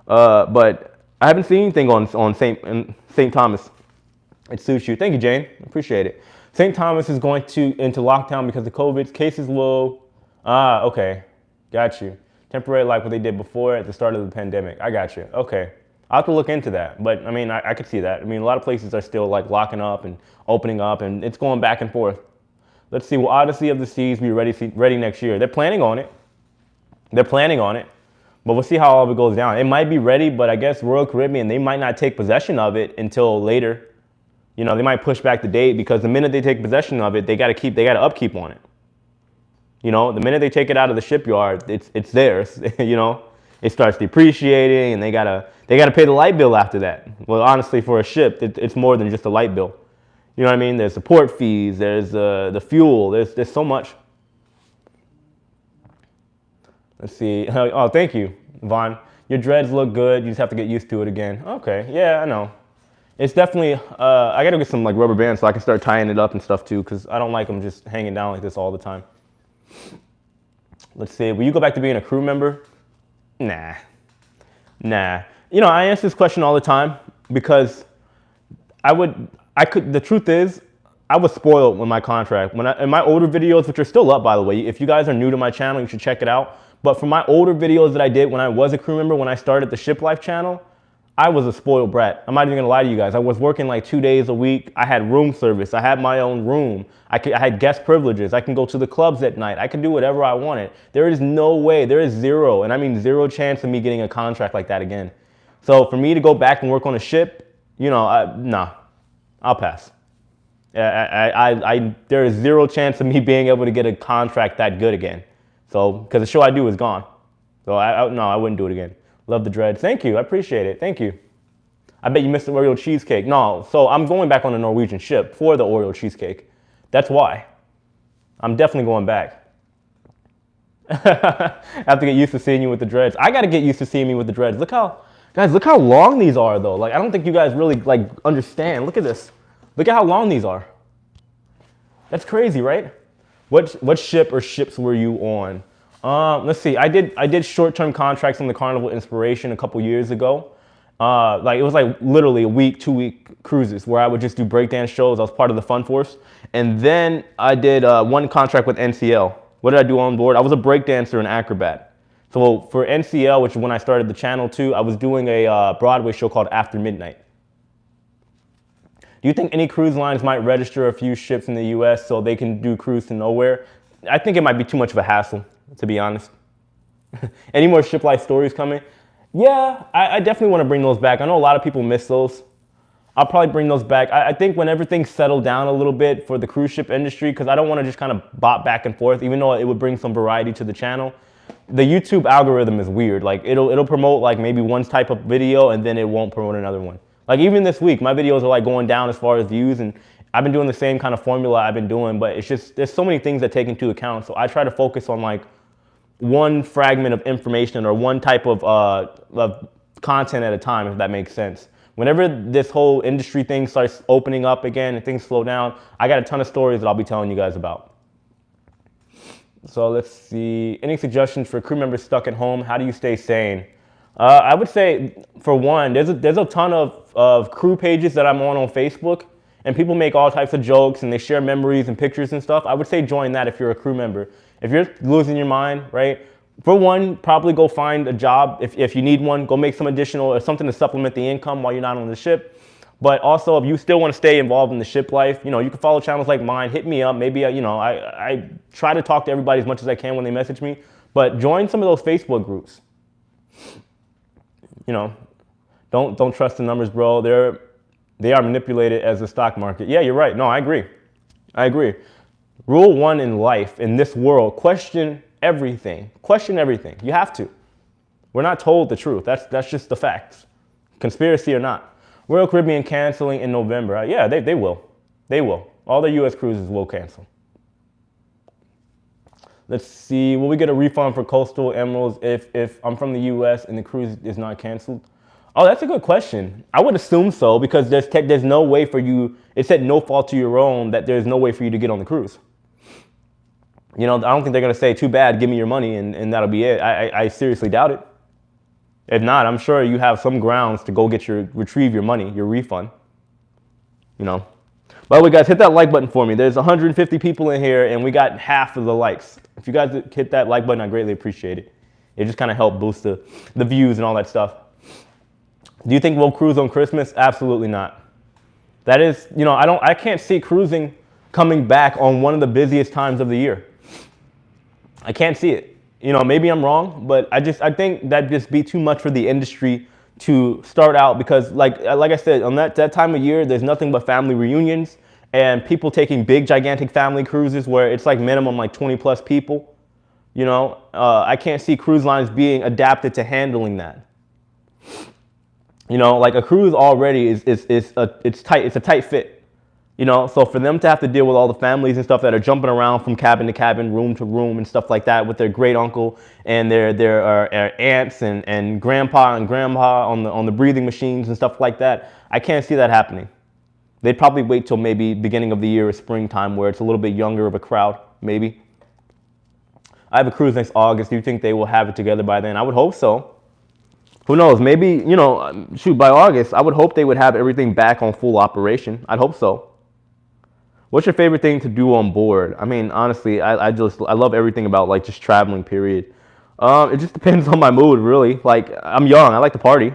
but I haven't seen anything on St. Thomas. It suits you. Thank you, Jane. Appreciate it. St. Thomas is going into lockdown because of COVID. Cases low. Ah, okay. Got you. Temporary, like what they did before at the start of the pandemic. I got you. Okay. I'll have to look into that. But I mean, I could see that. I mean, a lot of places are still like locking up and opening up, and it's going back and forth. Let's see. Will Odyssey of the Seas be ready next year? They're planning on it. They're planning on it. But we'll see how all of it goes down. It might be ready, but I guess Royal Caribbean, they might not take possession of it until later. You know, they might push back the date because the minute they take possession of it, they got to upkeep on it. You know, the minute they take it out of the shipyard, it's theirs. You know, it starts depreciating, and they gotta pay the light bill after that. Well, honestly, for a ship, it's more than just a light bill. You know what I mean? There's support fees, there's the fuel, there's so much. Let's see. Oh, thank you, Vaughn. Your dreads look good. You just have to get used to it again. Okay, yeah, I know. It's definitely, I gotta get some like rubber bands so I can start tying it up and stuff too, because I don't like them just hanging down like this all the time. Let's see, will you go back to being a crew member? Nah. You know, I answer this question all the time because the truth is, I was spoiled with my contract. In my older videos, which are still up, by the way, if you guys are new to my channel, you should check it out. But for my older videos that I did when I was a crew member, when I started the Ship Life channel, I was a spoiled brat. I'm not even gonna lie to you guys. I was working like 2 days a week. I had room service. I had my own room. I had guest privileges. I can go to the clubs at night. I can do whatever I wanted. There is no way, there is zero, and I mean zero chance of me getting a contract like that again. So for me to go back and work on a ship, you know, nah, I'll pass. There is zero chance of me being able to get a contract that good again. So, because the show I do is gone. So no, I wouldn't do it again. Love the dreads. Thank you. I appreciate it. Thank you. I bet you missed the Oreo cheesecake. No, so I'm going back on a Norwegian ship for the Oreo cheesecake. That's why. I'm definitely going back. I have to get used to seeing you with the dreads. I got to get used to seeing me with the dreads. Look how long these are though. Like, I don't think you guys really like understand. Look at this. Look at how long these are. That's crazy, right? What ship or ships were you on? Let's see. I did short-term contracts on the Carnival Inspiration a couple years ago. Like it was like literally a week, 2-week cruises where I would just do breakdance shows. I was part of the Fun Force. And then I did one contract with NCL. What did I do on board? I was a breakdancer and acrobat. So for NCL, which is when I started the channel too, I was doing a Broadway show called After Midnight. Do you think any cruise lines might register a few ships in the US so they can do cruise to nowhere? I think it might be too much of a hassle, to be honest. Any more ship life stories coming? Yeah, I definitely want to bring those back. I know a lot of people miss those. I'll probably bring those back. I think when everything's settled down a little bit for the cruise ship industry, because I don't want to just kind of bop back and forth, even though it would bring some variety to the channel. The YouTube algorithm is weird. Like it'll promote like maybe one type of video and then it won't promote another one. Like even this week, my videos are like going down as far as views, and I've been doing the same kind of formula I've been doing, but it's just, there's so many things that take into account. So I try to focus on like one fragment of information or one type of content at a time, if that makes sense. Whenever this whole industry thing starts opening up again and things slow down, I got a ton of stories that I'll be telling you guys about. So let's see, any suggestions for crew members stuck at home? How do you stay sane? I would say, for one, there's a ton of crew pages that I'm on Facebook, and people make all types of jokes and they share memories and pictures and stuff. I would say join that if you're a crew member. If you're losing your mind, right? For one, probably go find a job. If you need one, go make some additional or something to supplement the income while you're not on the ship. But also, if you still want to stay involved in the ship life, you know, you can follow channels like mine, hit me up. Maybe, you know, I try to talk to everybody as much as I can when they message me, but join some of those Facebook groups. You know, don't trust the numbers, bro. They are manipulated as the stock market. Yeah, you're right. No, I agree. I agree. Rule one in life, in this world, question everything. Question everything. You have to. We're not told the truth. That's just the facts. Conspiracy or not. Royal Caribbean canceling in November. Yeah, they will. They will. All the U.S. cruises will cancel. Let's see. Will we get a refund for Coastal Emeralds if I'm from the U.S. and the cruise is not canceled? Oh, that's a good question. I would assume so because there's no way for you. It said no fault to your own that there's no way for you to get on the cruise. You know, I don't think they're going to say, too bad, give me your money, and that'll be it. I seriously doubt it. If not, I'm sure you have some grounds to go retrieve your money, your refund. You know. By the way, guys, hit that like button for me. There's 150 people in here, and we got half of the likes. If you guys hit that like button, I greatly appreciate it. It just kind of helped boost the views and all that stuff. Do you think we'll cruise on Christmas? Absolutely not. That is, you know, I can't see cruising coming back on one of the busiest times of the year. I can't see it. You know, maybe I'm wrong, but I think that'd just be too much for the industry to start out because like I said, on that time of year, there's nothing but family reunions and people taking big, gigantic family cruises where it's like minimum like 20 plus people. You know, I can't see cruise lines being adapted to handling that. You know, like a cruise already it's tight. It's a tight fit. You know, so for them to have to deal with all the families and stuff that are jumping around from cabin to cabin, room to room and stuff like that with their great uncle and their aunts and grandpa and grandma on the breathing machines and stuff like that, I can't see that happening. They'd probably wait till maybe beginning of the year or springtime where it's a little bit younger of a crowd, maybe. I have a cruise next August. Do you think they will have it together by then? I would hope so. Who knows? Maybe, you know, shoot, by August, I would hope they would have everything back on full operation. I'd hope so. What's your favorite thing to do on board? I mean, honestly, I love everything about like just traveling, period. It just depends on my mood, really. Like, I'm young. I like to party.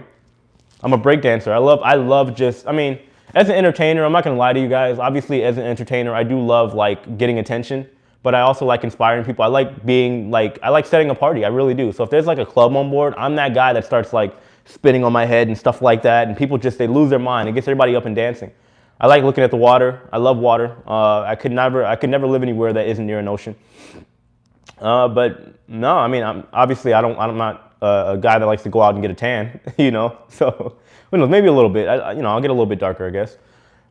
I'm a break dancer. I love just, I mean, as an entertainer, I'm not going to lie to you guys. Obviously, as an entertainer, I do love like getting attention, but I also like inspiring people. I like being like, I like setting a party. I really do. So if there's like a club on board, I'm that guy that starts like spinning on my head and stuff like that. And people just, they lose their mind. It gets everybody up and dancing. I like looking at the water. I love water. I could never live anywhere that isn't near an ocean. But no, I mean, I'm not a guy that likes to go out and get a tan, you know. So, who knows? Maybe a little bit. You know, I'll get a little bit darker, I guess.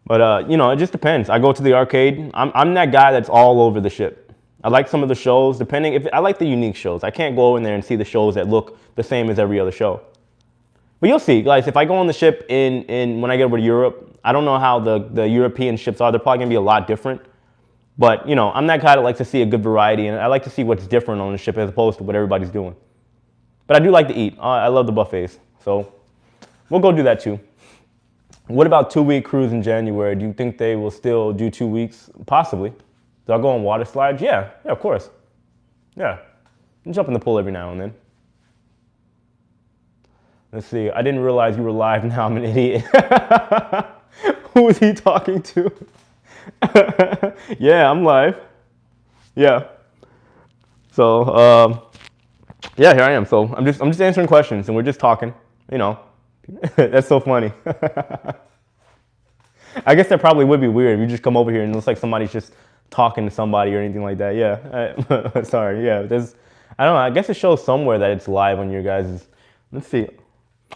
But you know, it just depends. I go to the arcade. I'm that guy that's all over the ship. I like some of the shows. I like the unique shows. I can't go in there and see the shows that look the same as every other show. But you'll see, guys, if I go on the ship when I get over to Europe, I don't know how the European ships are. They're probably going to be a lot different. But, you know, I'm that guy that likes to see a good variety, and I like to see what's different on the ship as opposed to what everybody's doing. But I do like to eat. I love the buffets. So we'll go do that too. What about 2-week cruise in January? Do you think they will still do 2 weeks? Possibly. Do I go on water slides? Yeah, of course. Yeah. I jump in the pool every now and then. Let's see. I didn't realize you were live now. I'm an idiot. Who is he talking to? Yeah, I'm live. Yeah. So, yeah, here I am. So I'm just answering questions and we're just talking, you know. That's so funny. I guess that probably would be weird if you just come over here and it looks like somebody's just talking to somebody or anything like that. Yeah. Sorry. Yeah. I don't know. I guess it shows somewhere that it's live on your guys'. Let's see.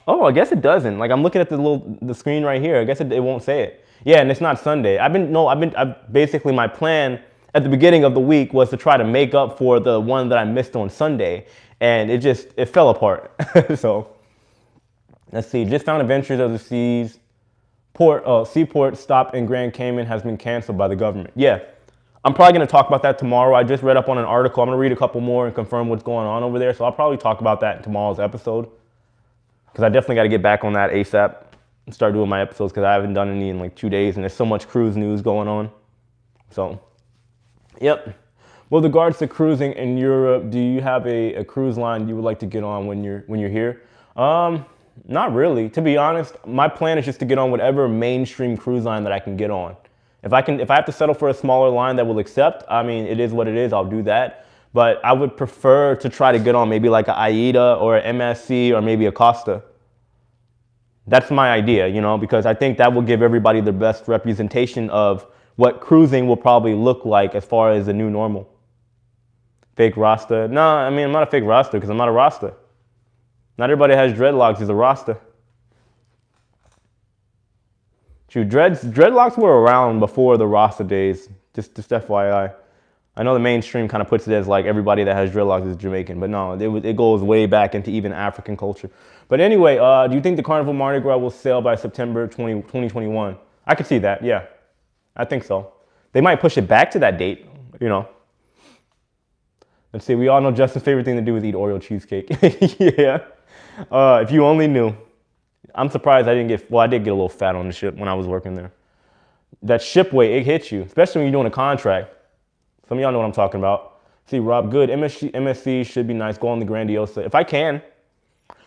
Oh, I guess it doesn't. Like I'm looking at the screen right here. I guess it won't say it. Yeah, and it's not Sunday. Basically my plan at the beginning of the week was to try to make up for the one that I missed on Sunday, and it fell apart. So let's see. Just found Adventures of the Seas. Seaport stop in Grand Cayman has been canceled by the government. Yeah, I'm probably going to talk about that tomorrow. I just read up on an article. I'm going to read a couple more and confirm what's going on over there. So I'll probably talk about that in tomorrow's episode. Because I definitely got to get back on that ASAP and start doing my episodes because I haven't done any in like 2 days and there's so much cruise news going on. So, yep. With regards to cruising in Europe, do you have a cruise line you would like to get on when you're here? Not really. To be honest, my plan is just to get on whatever mainstream cruise line that I can get on. If I have to settle for a smaller line that will accept, I mean, it is what it is. I'll do that. But I would prefer to try to get on maybe like a AIDA or an MSC or maybe a Costa. That's my idea, you know, because I think that will give everybody the best representation of what cruising will probably look like as far as the new normal. Fake Rasta. No, I mean, I'm not a fake Rasta because I'm not a Rasta. Not everybody has dreadlocks is a Rasta. Shoot, dreadlocks were around before the Rasta days. Just FYI. I know the mainstream kind of puts it as like everybody that has dreadlocks is Jamaican, but no, it goes way back into even African culture. But anyway, do you think the Carnival Mardi Gras will sail by September 2021? I could see that, yeah. I think so. They might push it back to that date, you know. Let's see, we all know Justin's favorite thing to do is eat Oreo cheesecake. Yeah. If you only knew. I'm surprised I didn't get, well, I did get a little fat on the ship when I was working there. That ship weight, it hits you, especially when you're doing a contract. Some of y'all know what I'm talking about. See, Rob, good. MSC should be nice. Go on the Grandiosa. If I can.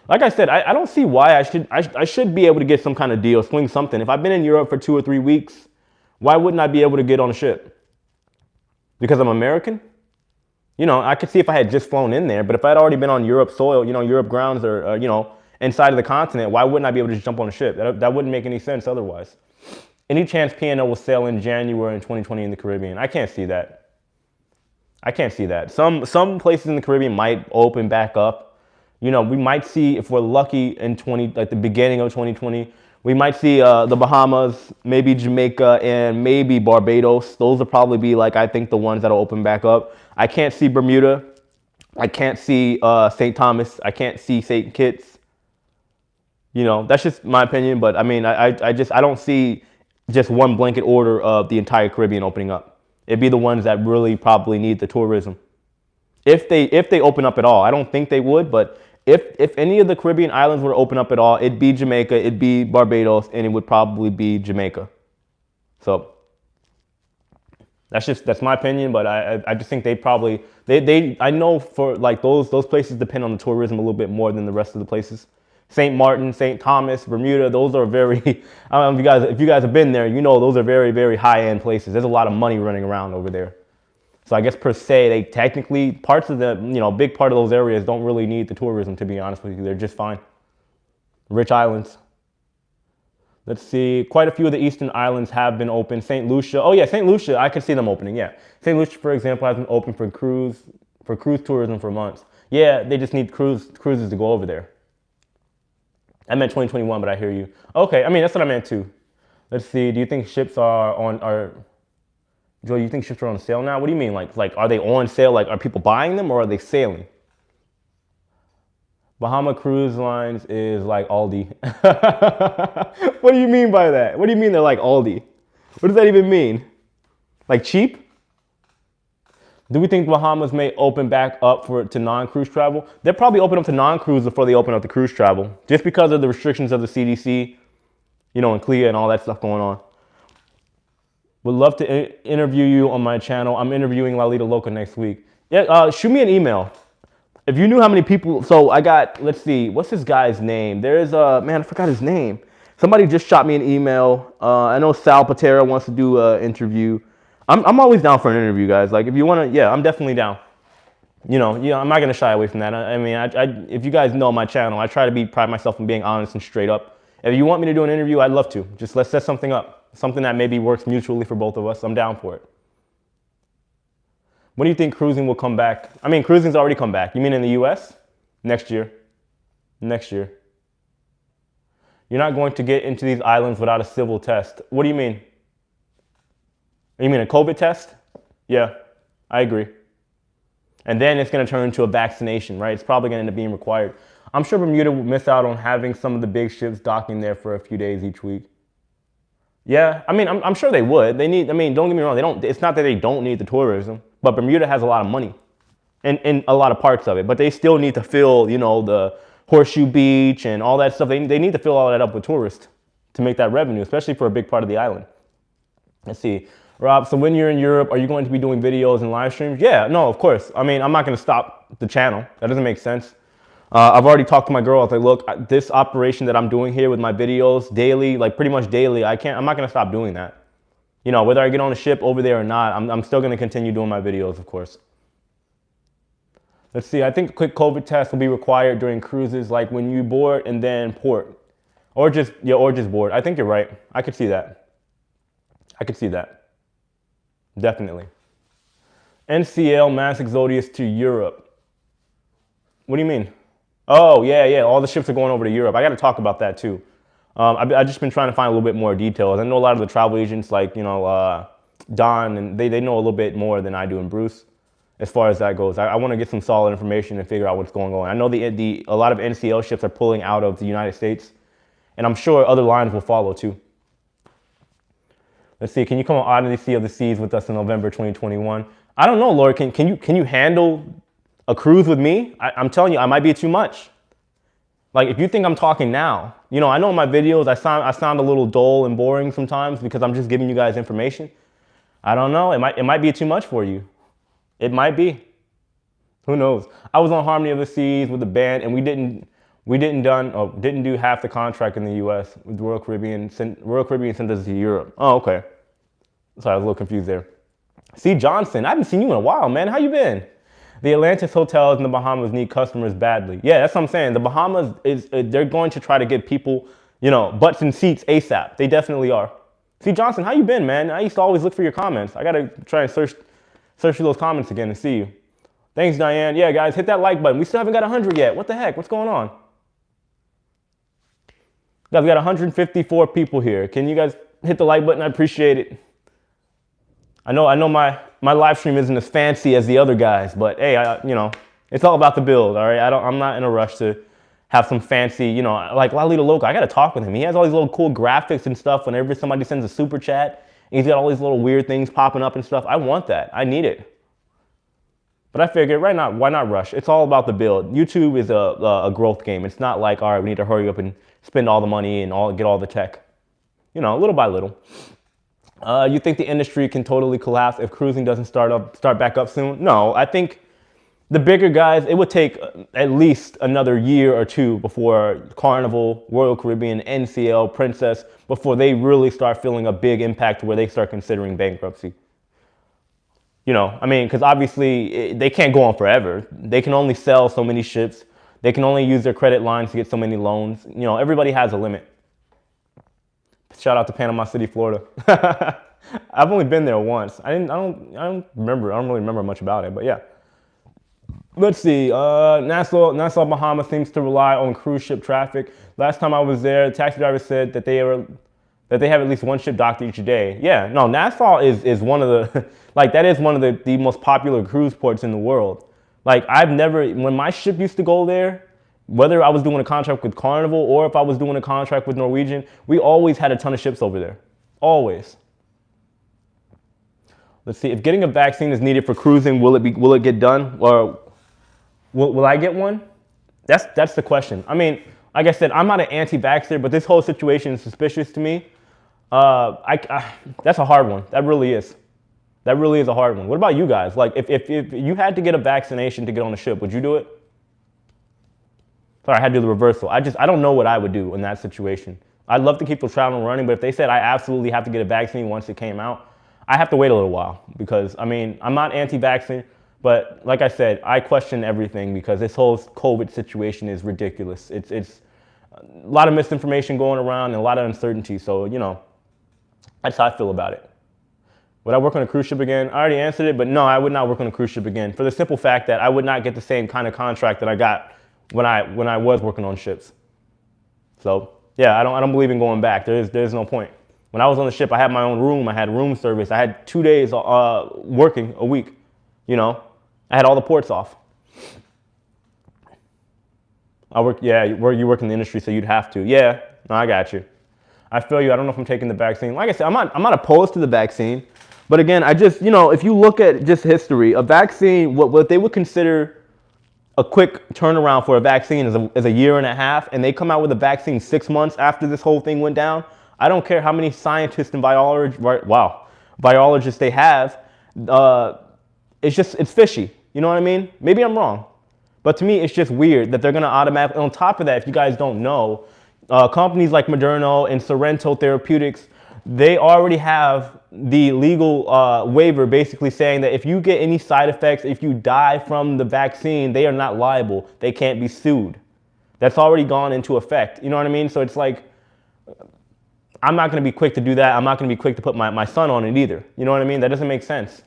Like I said, I don't see why I should be able to get some kind of deal, swing something. If I've been in Europe for 2 or 3 weeks, why wouldn't I be able to get on a ship? Because I'm American? You know, I could see if I had just flown in there, but if I'd already been on Europe soil, you know, Europe grounds or you know, inside of the continent, why wouldn't I be able to just jump on a ship? That wouldn't make any sense otherwise. Any chance P&O will sail in January in 2020 in the Caribbean? I can't see that. I can't see that. Some places in the Caribbean might open back up. You know, we might see, if we're lucky, in like the beginning of 2020, we might see the Bahamas, maybe Jamaica, and maybe Barbados. Those will probably be like, I think, the ones that'll open back up. I can't see Bermuda. I can't see St. Thomas. I can't see St. Kitts. You know, that's just my opinion. But I mean, I don't see just one blanket order of the entire Caribbean opening up. It'd be the ones that really probably need the tourism. If they open up at all. I don't think they would, but if any of the Caribbean islands were to open up at all, it'd be Jamaica, it'd be Barbados, and it would probably be Jamaica. So that's my opinion, but I just think I know for like those places depend on the tourism a little bit more than the rest of the places. St. Martin, St. Thomas, Bermuda, those are very, I don't know if you guys have been there, you know those are very, very high-end places. There's a lot of money running around over there. So I guess per se, they technically, parts of the, you know, big part of those areas don't really need the tourism, to be honest with you. They're just fine. Rich islands. Let's see, quite a few of the eastern islands have been open. St. Lucia, oh yeah, St. Lucia, I could see them opening, yeah. St. Lucia, for example, has been open for cruise tourism for months. Yeah, they just need cruises to go over there. I meant 2021, but I hear you. Okay, I mean, that's what I meant too. Let's see, do you think ships Joe, you think ships are on sale now? What do you mean? Like, are they on sale? Like, are people buying them or are they sailing? Bahama Cruise Lines is like Aldi. What do you mean by that? What do you mean they're like Aldi? What does that even mean? Like cheap? Do we think Bahamas may open back up to non-cruise travel? They'll probably open up to non-cruise before they open up to cruise travel, just because of the restrictions of the CDC, you know, and CLIA and all that stuff going on. Would love to interview you on my channel. I'm interviewing Lalita Loca next week. Yeah, shoot me an email. If you knew how many people, so I got, let's see, what's this guy's name? There's man, I forgot his name. Somebody just shot me an email. I know Sal Patera wants to do an interview. I'm always down for an interview, guys. Like if you want to, yeah, I'm definitely down. You know, I'm not gonna shy away from that. I mean, if you guys know my channel, I try to pride myself in being honest and straight up. If you want me to do an interview, I'd love to. Just let's set something up, something that maybe works mutually for both of us. I'm down for it. When do you think cruising will come back? I mean, cruising's already come back. You mean in the US? Next year. Next year. You're not going to get into these islands without a civil test. What do you mean? You mean a COVID test? Yeah, I agree. And then it's going to turn into a vaccination, right? It's probably going to end up being required. I'm sure Bermuda will miss out on having some of the big ships docking there for a few days each week. Yeah, I mean, I'm sure they would. They need, I mean, don't get me wrong, it's not that they don't need the tourism, but Bermuda has a lot of money in a lot of parts of it, but they still need to fill, you know, the Horseshoe Beach and all that stuff. They need to fill all that up with tourists to make that revenue, especially for a big part of the island. Let's see. Rob, so when you're in Europe, are you going to be doing videos and live streams? Yeah, no, of course. I mean, I'm not going to stop the channel. That doesn't make sense. I've already talked to my girl. I was like, look, this operation that I'm doing here with my videos daily, like pretty much daily, I'm not going to stop doing that. You know, whether I get on a ship over there or not, I'm still going to continue doing my videos, of course. Let's see. I think a quick COVID test will be required during cruises, like when you board and then port. Or just board. I think you're right. I could see that. I could see that. Definitely. NCL Mass Exodus to Europe. What do you mean? Oh, yeah. All the ships are going over to Europe. I got to talk about that too. I've just been trying to find a little bit more details. I know a lot of the travel agents, like, you know, Don, and they know a little bit more than I do, and Bruce, as far as that goes. I want to get some solid information and figure out what's going on. I know a lot of NCL ships are pulling out of the United States, and I'm sure other lines will follow too. Let's see, can you come on Odyssey of the Seas with us in November 2021? I don't know, Lord, can you handle a cruise with me? I'm telling you, I might be too much. Like, if you think I'm talking now, you know, I know in my videos I sound a little dull and boring sometimes because I'm just giving you guys information. I don't know, it might be too much for you. It might be. Who knows? I was on Harmony of the Seas with the band, and we didn't do half the contract in the U.S. with Royal Caribbean. Royal Caribbean sent us to Europe. Oh, okay. Sorry, I was a little confused there. C. Johnson, I haven't seen you in a while, man. How you been? The Atlantis hotels in the Bahamas need customers badly. Yeah, that's what I'm saying. The Bahamas they're going to try to get people, you know, butts in seats ASAP. They definitely are. C. Johnson, how you been, man? I used to always look for your comments. I gotta try and search through those comments again and see you. Thanks, Diane. Yeah, guys, hit that like button. We still haven't got 100 yet. What the heck? What's going on? Guys, we got 154 people here. Can you guys hit the like button? I appreciate it. I know my live stream isn't as fancy as the other guys, but hey, you know, it's all about the build, all right? I'm not in a rush to have some fancy, you know, like Lalito Loco. I got to talk with him. He has all these little cool graphics and stuff whenever somebody sends a super chat. And he's got all these little weird things popping up and stuff. I want that. I need it. But I figured, why not rush? It's all about the build. YouTube is a growth game. It's not like, all right, we need to hurry up and spend all the money and get all the tech. You know, little by little. You think the industry can totally collapse if cruising doesn't start back up soon? No, I think the bigger guys, it would take at least another year or two before Carnival, Royal Caribbean, NCL, Princess, before they really start feeling a big impact where they start considering bankruptcy. You know, I mean, because obviously they can't go on forever. They can only sell so many ships. They can only use their credit lines to get so many loans. You know, everybody has a limit. Shout out to Panama City, Florida. I've only been there once. I don't really remember much about it, but yeah. Let's see. Nassau, Bahamas seems to rely on cruise ship traffic. Last time I was there, the taxi driver said that they have at least one ship docked each day. Yeah, no, Nassau is one of the like that is one of the most popular cruise ports in the world. Like when my ship used to go there, whether I was doing a contract with Carnival or if I was doing a contract with Norwegian, we always had a ton of ships over there. Always. Let's see, if getting a vaccine is needed for cruising, will it get done? Or will I get one? That's the question. I mean, like I said, I'm not an anti-vaxxer, but this whole situation is suspicious to me. That's a hard one. That really is. That really is a hard one. What about you guys? Like, if you had to get a vaccination to get on a ship, would you do it? Sorry, I had to do the reversal. I don't know what I would do in that situation. I'd love to keep the travel running, but if they said I absolutely have to get a vaccine once it came out, I have to wait a little while because, I mean, I'm not anti-vaccine, but like I said, I question everything because this whole COVID situation is ridiculous. It's a lot of misinformation going around and a lot of uncertainty. So, you know, that's how I feel about it. Would I work on a cruise ship again? I already answered it, but no, I would not work on a cruise ship again for the simple fact that I would not get the same kind of contract that I got when I was working on ships. So yeah, I don't believe in going back. There's no point. When I was on the ship, I had my own room. I had room service. I had 2 days working a week. You know, I had all the ports off. You work in the industry, so you'd have to. Yeah, no, I got you. I feel you. I don't know if I'm taking the vaccine. Like I said, I'm not opposed to the vaccine. But again, you know, if you look at just history, a vaccine, what they would consider a quick turnaround for a vaccine is a year and a half, and they come out with a vaccine 6 months after this whole thing went down. I don't care how many scientists and biologists they have. It's fishy. You know what I mean? Maybe I'm wrong. But to me, it's just weird that they're going to automatically, on top of that, if you guys don't know, companies like Moderna and Sorrento Therapeutics, they already have the legal waiver basically saying that if you get any side effects, if you die from the vaccine, they are not liable. They can't be sued. That's already gone into effect. You know what I mean? So it's like, I'm not going to be quick to do that. I'm not going to be quick to put my son on it either. You know what I mean? That doesn't make sense.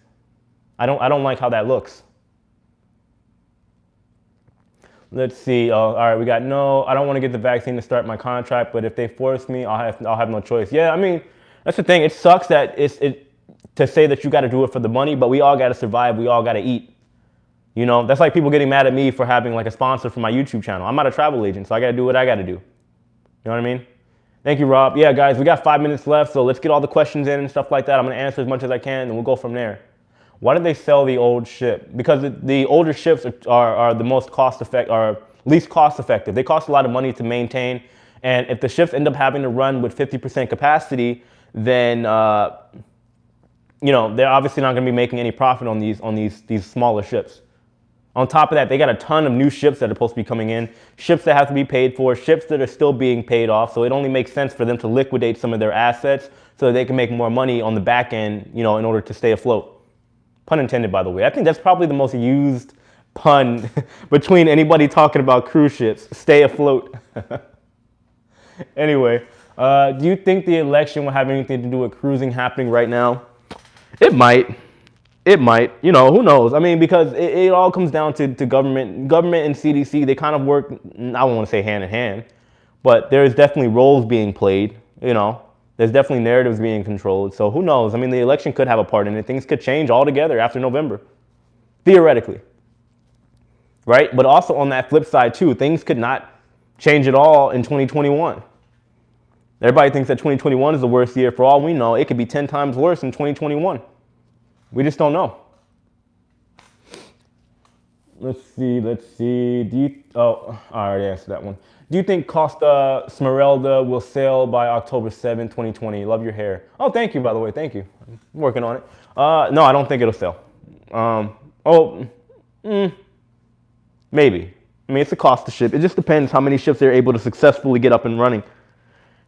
I don't like how that looks. Let's see. All right, we got no. I don't want to get the vaccine to start my contract, but if they force me, I'll have no choice. Yeah, I mean, that's the thing. It sucks that to say that you got to do it for the money, but we all got to survive. We all got to eat. You know, that's like people getting mad at me for having like a sponsor for my YouTube channel. I'm not a travel agent, so I got to do what I got to do. You know what I mean? Thank you, Rob. Yeah, guys, we got 5 minutes left, so let's get all the questions in and stuff like that. I'm going to answer as much as I can, and we'll go from there. Why did they sell the old ship? Because the older ships are the most least cost effective. They cost a lot of money to maintain, and if the ships end up having to run with 50% capacity, then you know, they're obviously not going to be making any profit on these smaller ships. On top of that, they got a ton of new ships that are supposed to be coming in, ships that have to be paid for, ships that are still being paid off. So it only makes sense for them to liquidate some of their assets so that they can make more money on the back end, you know, in order to stay afloat. Pun intended, by the way. I think that's probably the most used pun between anybody talking about cruise ships. Stay afloat. Anyway, do you think the election will have anything to do with cruising happening right now? It might. It might, you know, who knows? I mean, because it all comes down to government. Government and CDC, they kind of work, I don't want to say hand in hand, but there's definitely roles being played, you know. There's definitely narratives being controlled. So who knows? I mean, the election could have a part in it. Things could change altogether after November, theoretically, right? But also on that flip side too, things could not change at all in 2021. Everybody thinks that 2021 is the worst year. For all we know, it could be 10 times worse in 2021. We just don't know. Let's see. Do you, oh, I already answered that one. Do you think Costa Smeralda will sail by October 7, 2020? Love your hair. Oh, thank you, by the way. Thank you. I'm working on it. No, I don't think it'll sail. Maybe. I mean, it's a Costa ship. It just depends how many ships they're able to successfully get up and running.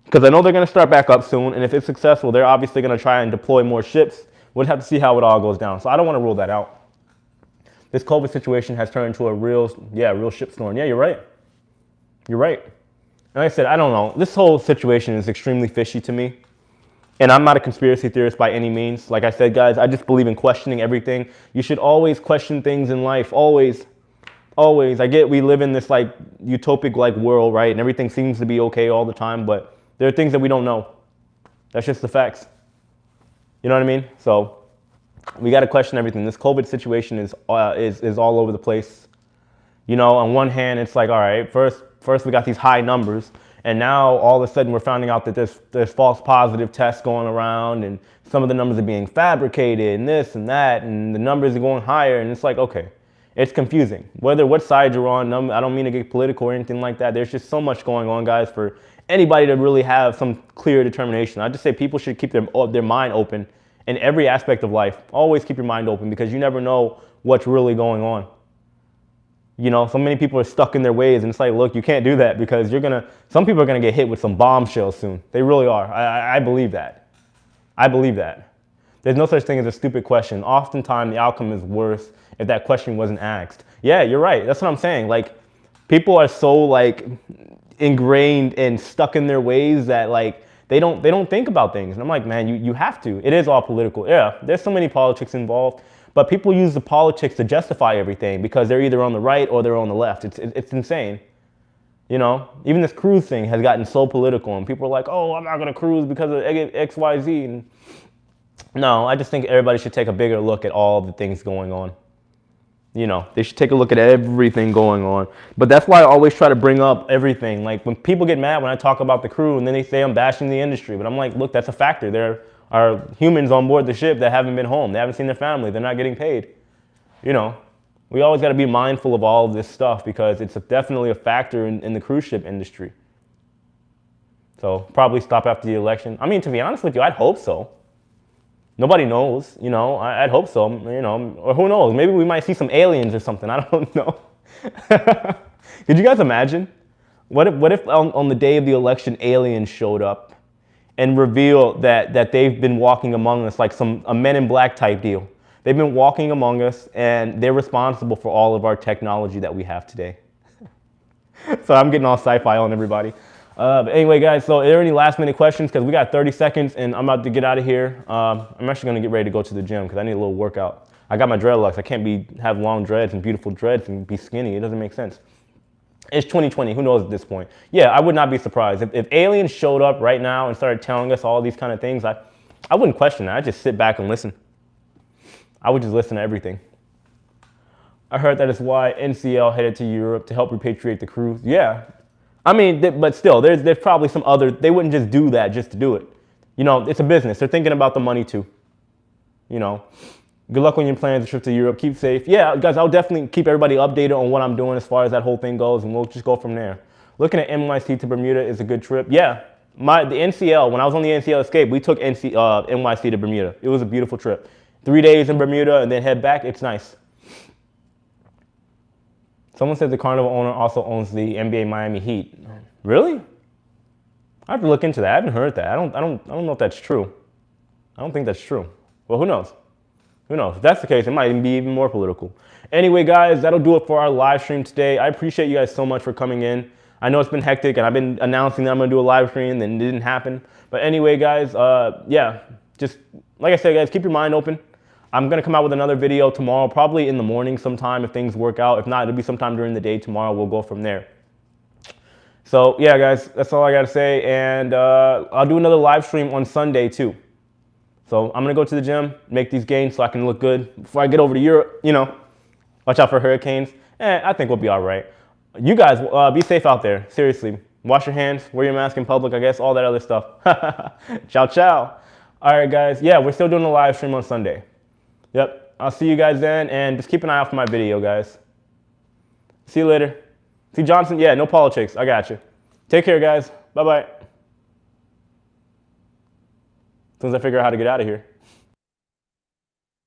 Because I know they're going to start back up soon. And if it's successful, they're obviously going to try and deploy more ships. We'll have to see how it all goes down. So I don't want to rule that out. This COVID situation has turned into a real ship storm. Yeah, you're right. You're right. And like I said, I don't know. This whole situation is extremely fishy to me. And I'm not a conspiracy theorist by any means. Like I said, guys, I just believe in questioning everything. You should always question things in life. Always. Always. I get we live in this like utopic like world, right? And everything seems to be okay all the time. But there are things that we don't know. That's just the facts. You know what I mean? So we got to question everything. This COVID situation is all over the place. You know, on one hand, it's like, all right, first we got these high numbers, and now all of a sudden we're finding out that there's false positive tests going around, and some of the numbers are being fabricated, and this and that, and the numbers are going higher, and it's like, okay, it's confusing. What side you're on, I don't mean to get political or anything like that. There's just so much going on, guys, for anybody to really have some clear determination. I just say people should keep their mind open in every aspect of life. Always keep your mind open because you never know what's really going on. You know, so many people are stuck in their ways, and it's like, look, you can't do that because some people are gonna get hit with some bombshells soon. They really are. I believe that. I believe that. There's no such thing as a stupid question. Oftentimes the outcome is worse if that question wasn't asked. Yeah, you're right. That's what I'm saying. Like, people are so like ingrained and stuck in their ways that like they don't think about things. And I'm like, man, you have to. It is all political. Yeah, there's so many politics involved, but people use the politics to justify everything because they're either on the right or they're on the left. It's insane. You know, even this cruise thing has gotten so political, and people are like, oh, I'm not gonna cruise because of X, Y, Z. And no, I just think everybody should take a bigger look at all the things going on. You know, they should take a look at everything going on. But that's why I always try to bring up everything. Like, when people get mad when I talk about the crew, and then they say I'm bashing the industry. But I'm like, look, that's a factor. There are humans on board the ship that haven't been home. They haven't seen their family. They're not getting paid. You know, we always got to be mindful of all of this stuff because it's definitely a factor in the cruise ship industry. So probably stop after the election. I mean, to be honest with you, I'd hope so. Nobody knows, you know, I'd hope so, you know, or who knows, maybe we might see some aliens or something, I don't know. Could you guys imagine? What if on the day of the election, aliens showed up and revealed that they've been walking among us like a Men in Black type deal. They've been walking among us and they're responsible for all of our technology that we have today. So I'm getting all sci-fi on everybody. But anyway, guys, so are there any last minute questions? Because we got 30 seconds and I'm about to get out of here. I'm actually going to get ready to go to the gym because I need a little workout. I got my dreadlocks. I can't have long dreads and beautiful dreads and be skinny. It doesn't make sense. It's 2020. Who knows at this point? Yeah, I would not be surprised. If aliens showed up right now and started telling us all these kind of things, I wouldn't question that. I'd just sit back and listen. I would just listen to everything. I heard that is why NCL headed to Europe to help repatriate the crews. Yeah. I mean, but still, there's probably some other, they wouldn't just do that just to do it. You know, it's a business. They're thinking about the money too. You know, good luck on your plans to trip to Europe. Keep safe. Yeah, guys, I'll definitely keep everybody updated on what I'm doing as far as that whole thing goes, and we'll just go from there. Looking at NYC to Bermuda is a good trip. Yeah, the NCL, when I was on the NCL Escape, we took NYC to Bermuda. It was a beautiful trip. 3 days in Bermuda and then head back. It's nice. Someone said the Carnival owner also owns the NBA Miami Heat. Really? I have to look into that. I haven't heard that. I don't know if that's true. I don't think that's true. Well, who knows? Who knows? If that's the case, it might even be even more political. Anyway, guys, that'll do it for our live stream today. I appreciate you guys so much for coming in. I know it's been hectic, and I've been announcing that I'm going to do a live stream, and it didn't happen. But anyway, guys, yeah, just like I said, guys, keep your mind open. I'm going to come out with another video tomorrow, probably in the morning sometime if things work out. If not, it'll be sometime during the day tomorrow. We'll go from there. So, yeah, guys, that's all I got to say. And I'll do another live stream on Sunday, too. So I'm going to go to the gym, make these gains so I can look good before I get over to Europe. You know, watch out for hurricanes. I think we'll be all right. You guys, be safe out there. Seriously. Wash your hands, wear your mask in public, I guess, all that other stuff. Ciao, ciao. All right, guys. Yeah, we're still doing a live stream on Sunday. Yep. I'll see you guys then, and just keep an eye out for my video, guys. See you later. See Johnson? Yeah, no politics. I got you. Take care, guys. Bye-bye. As soon as I figure out how to get out of here.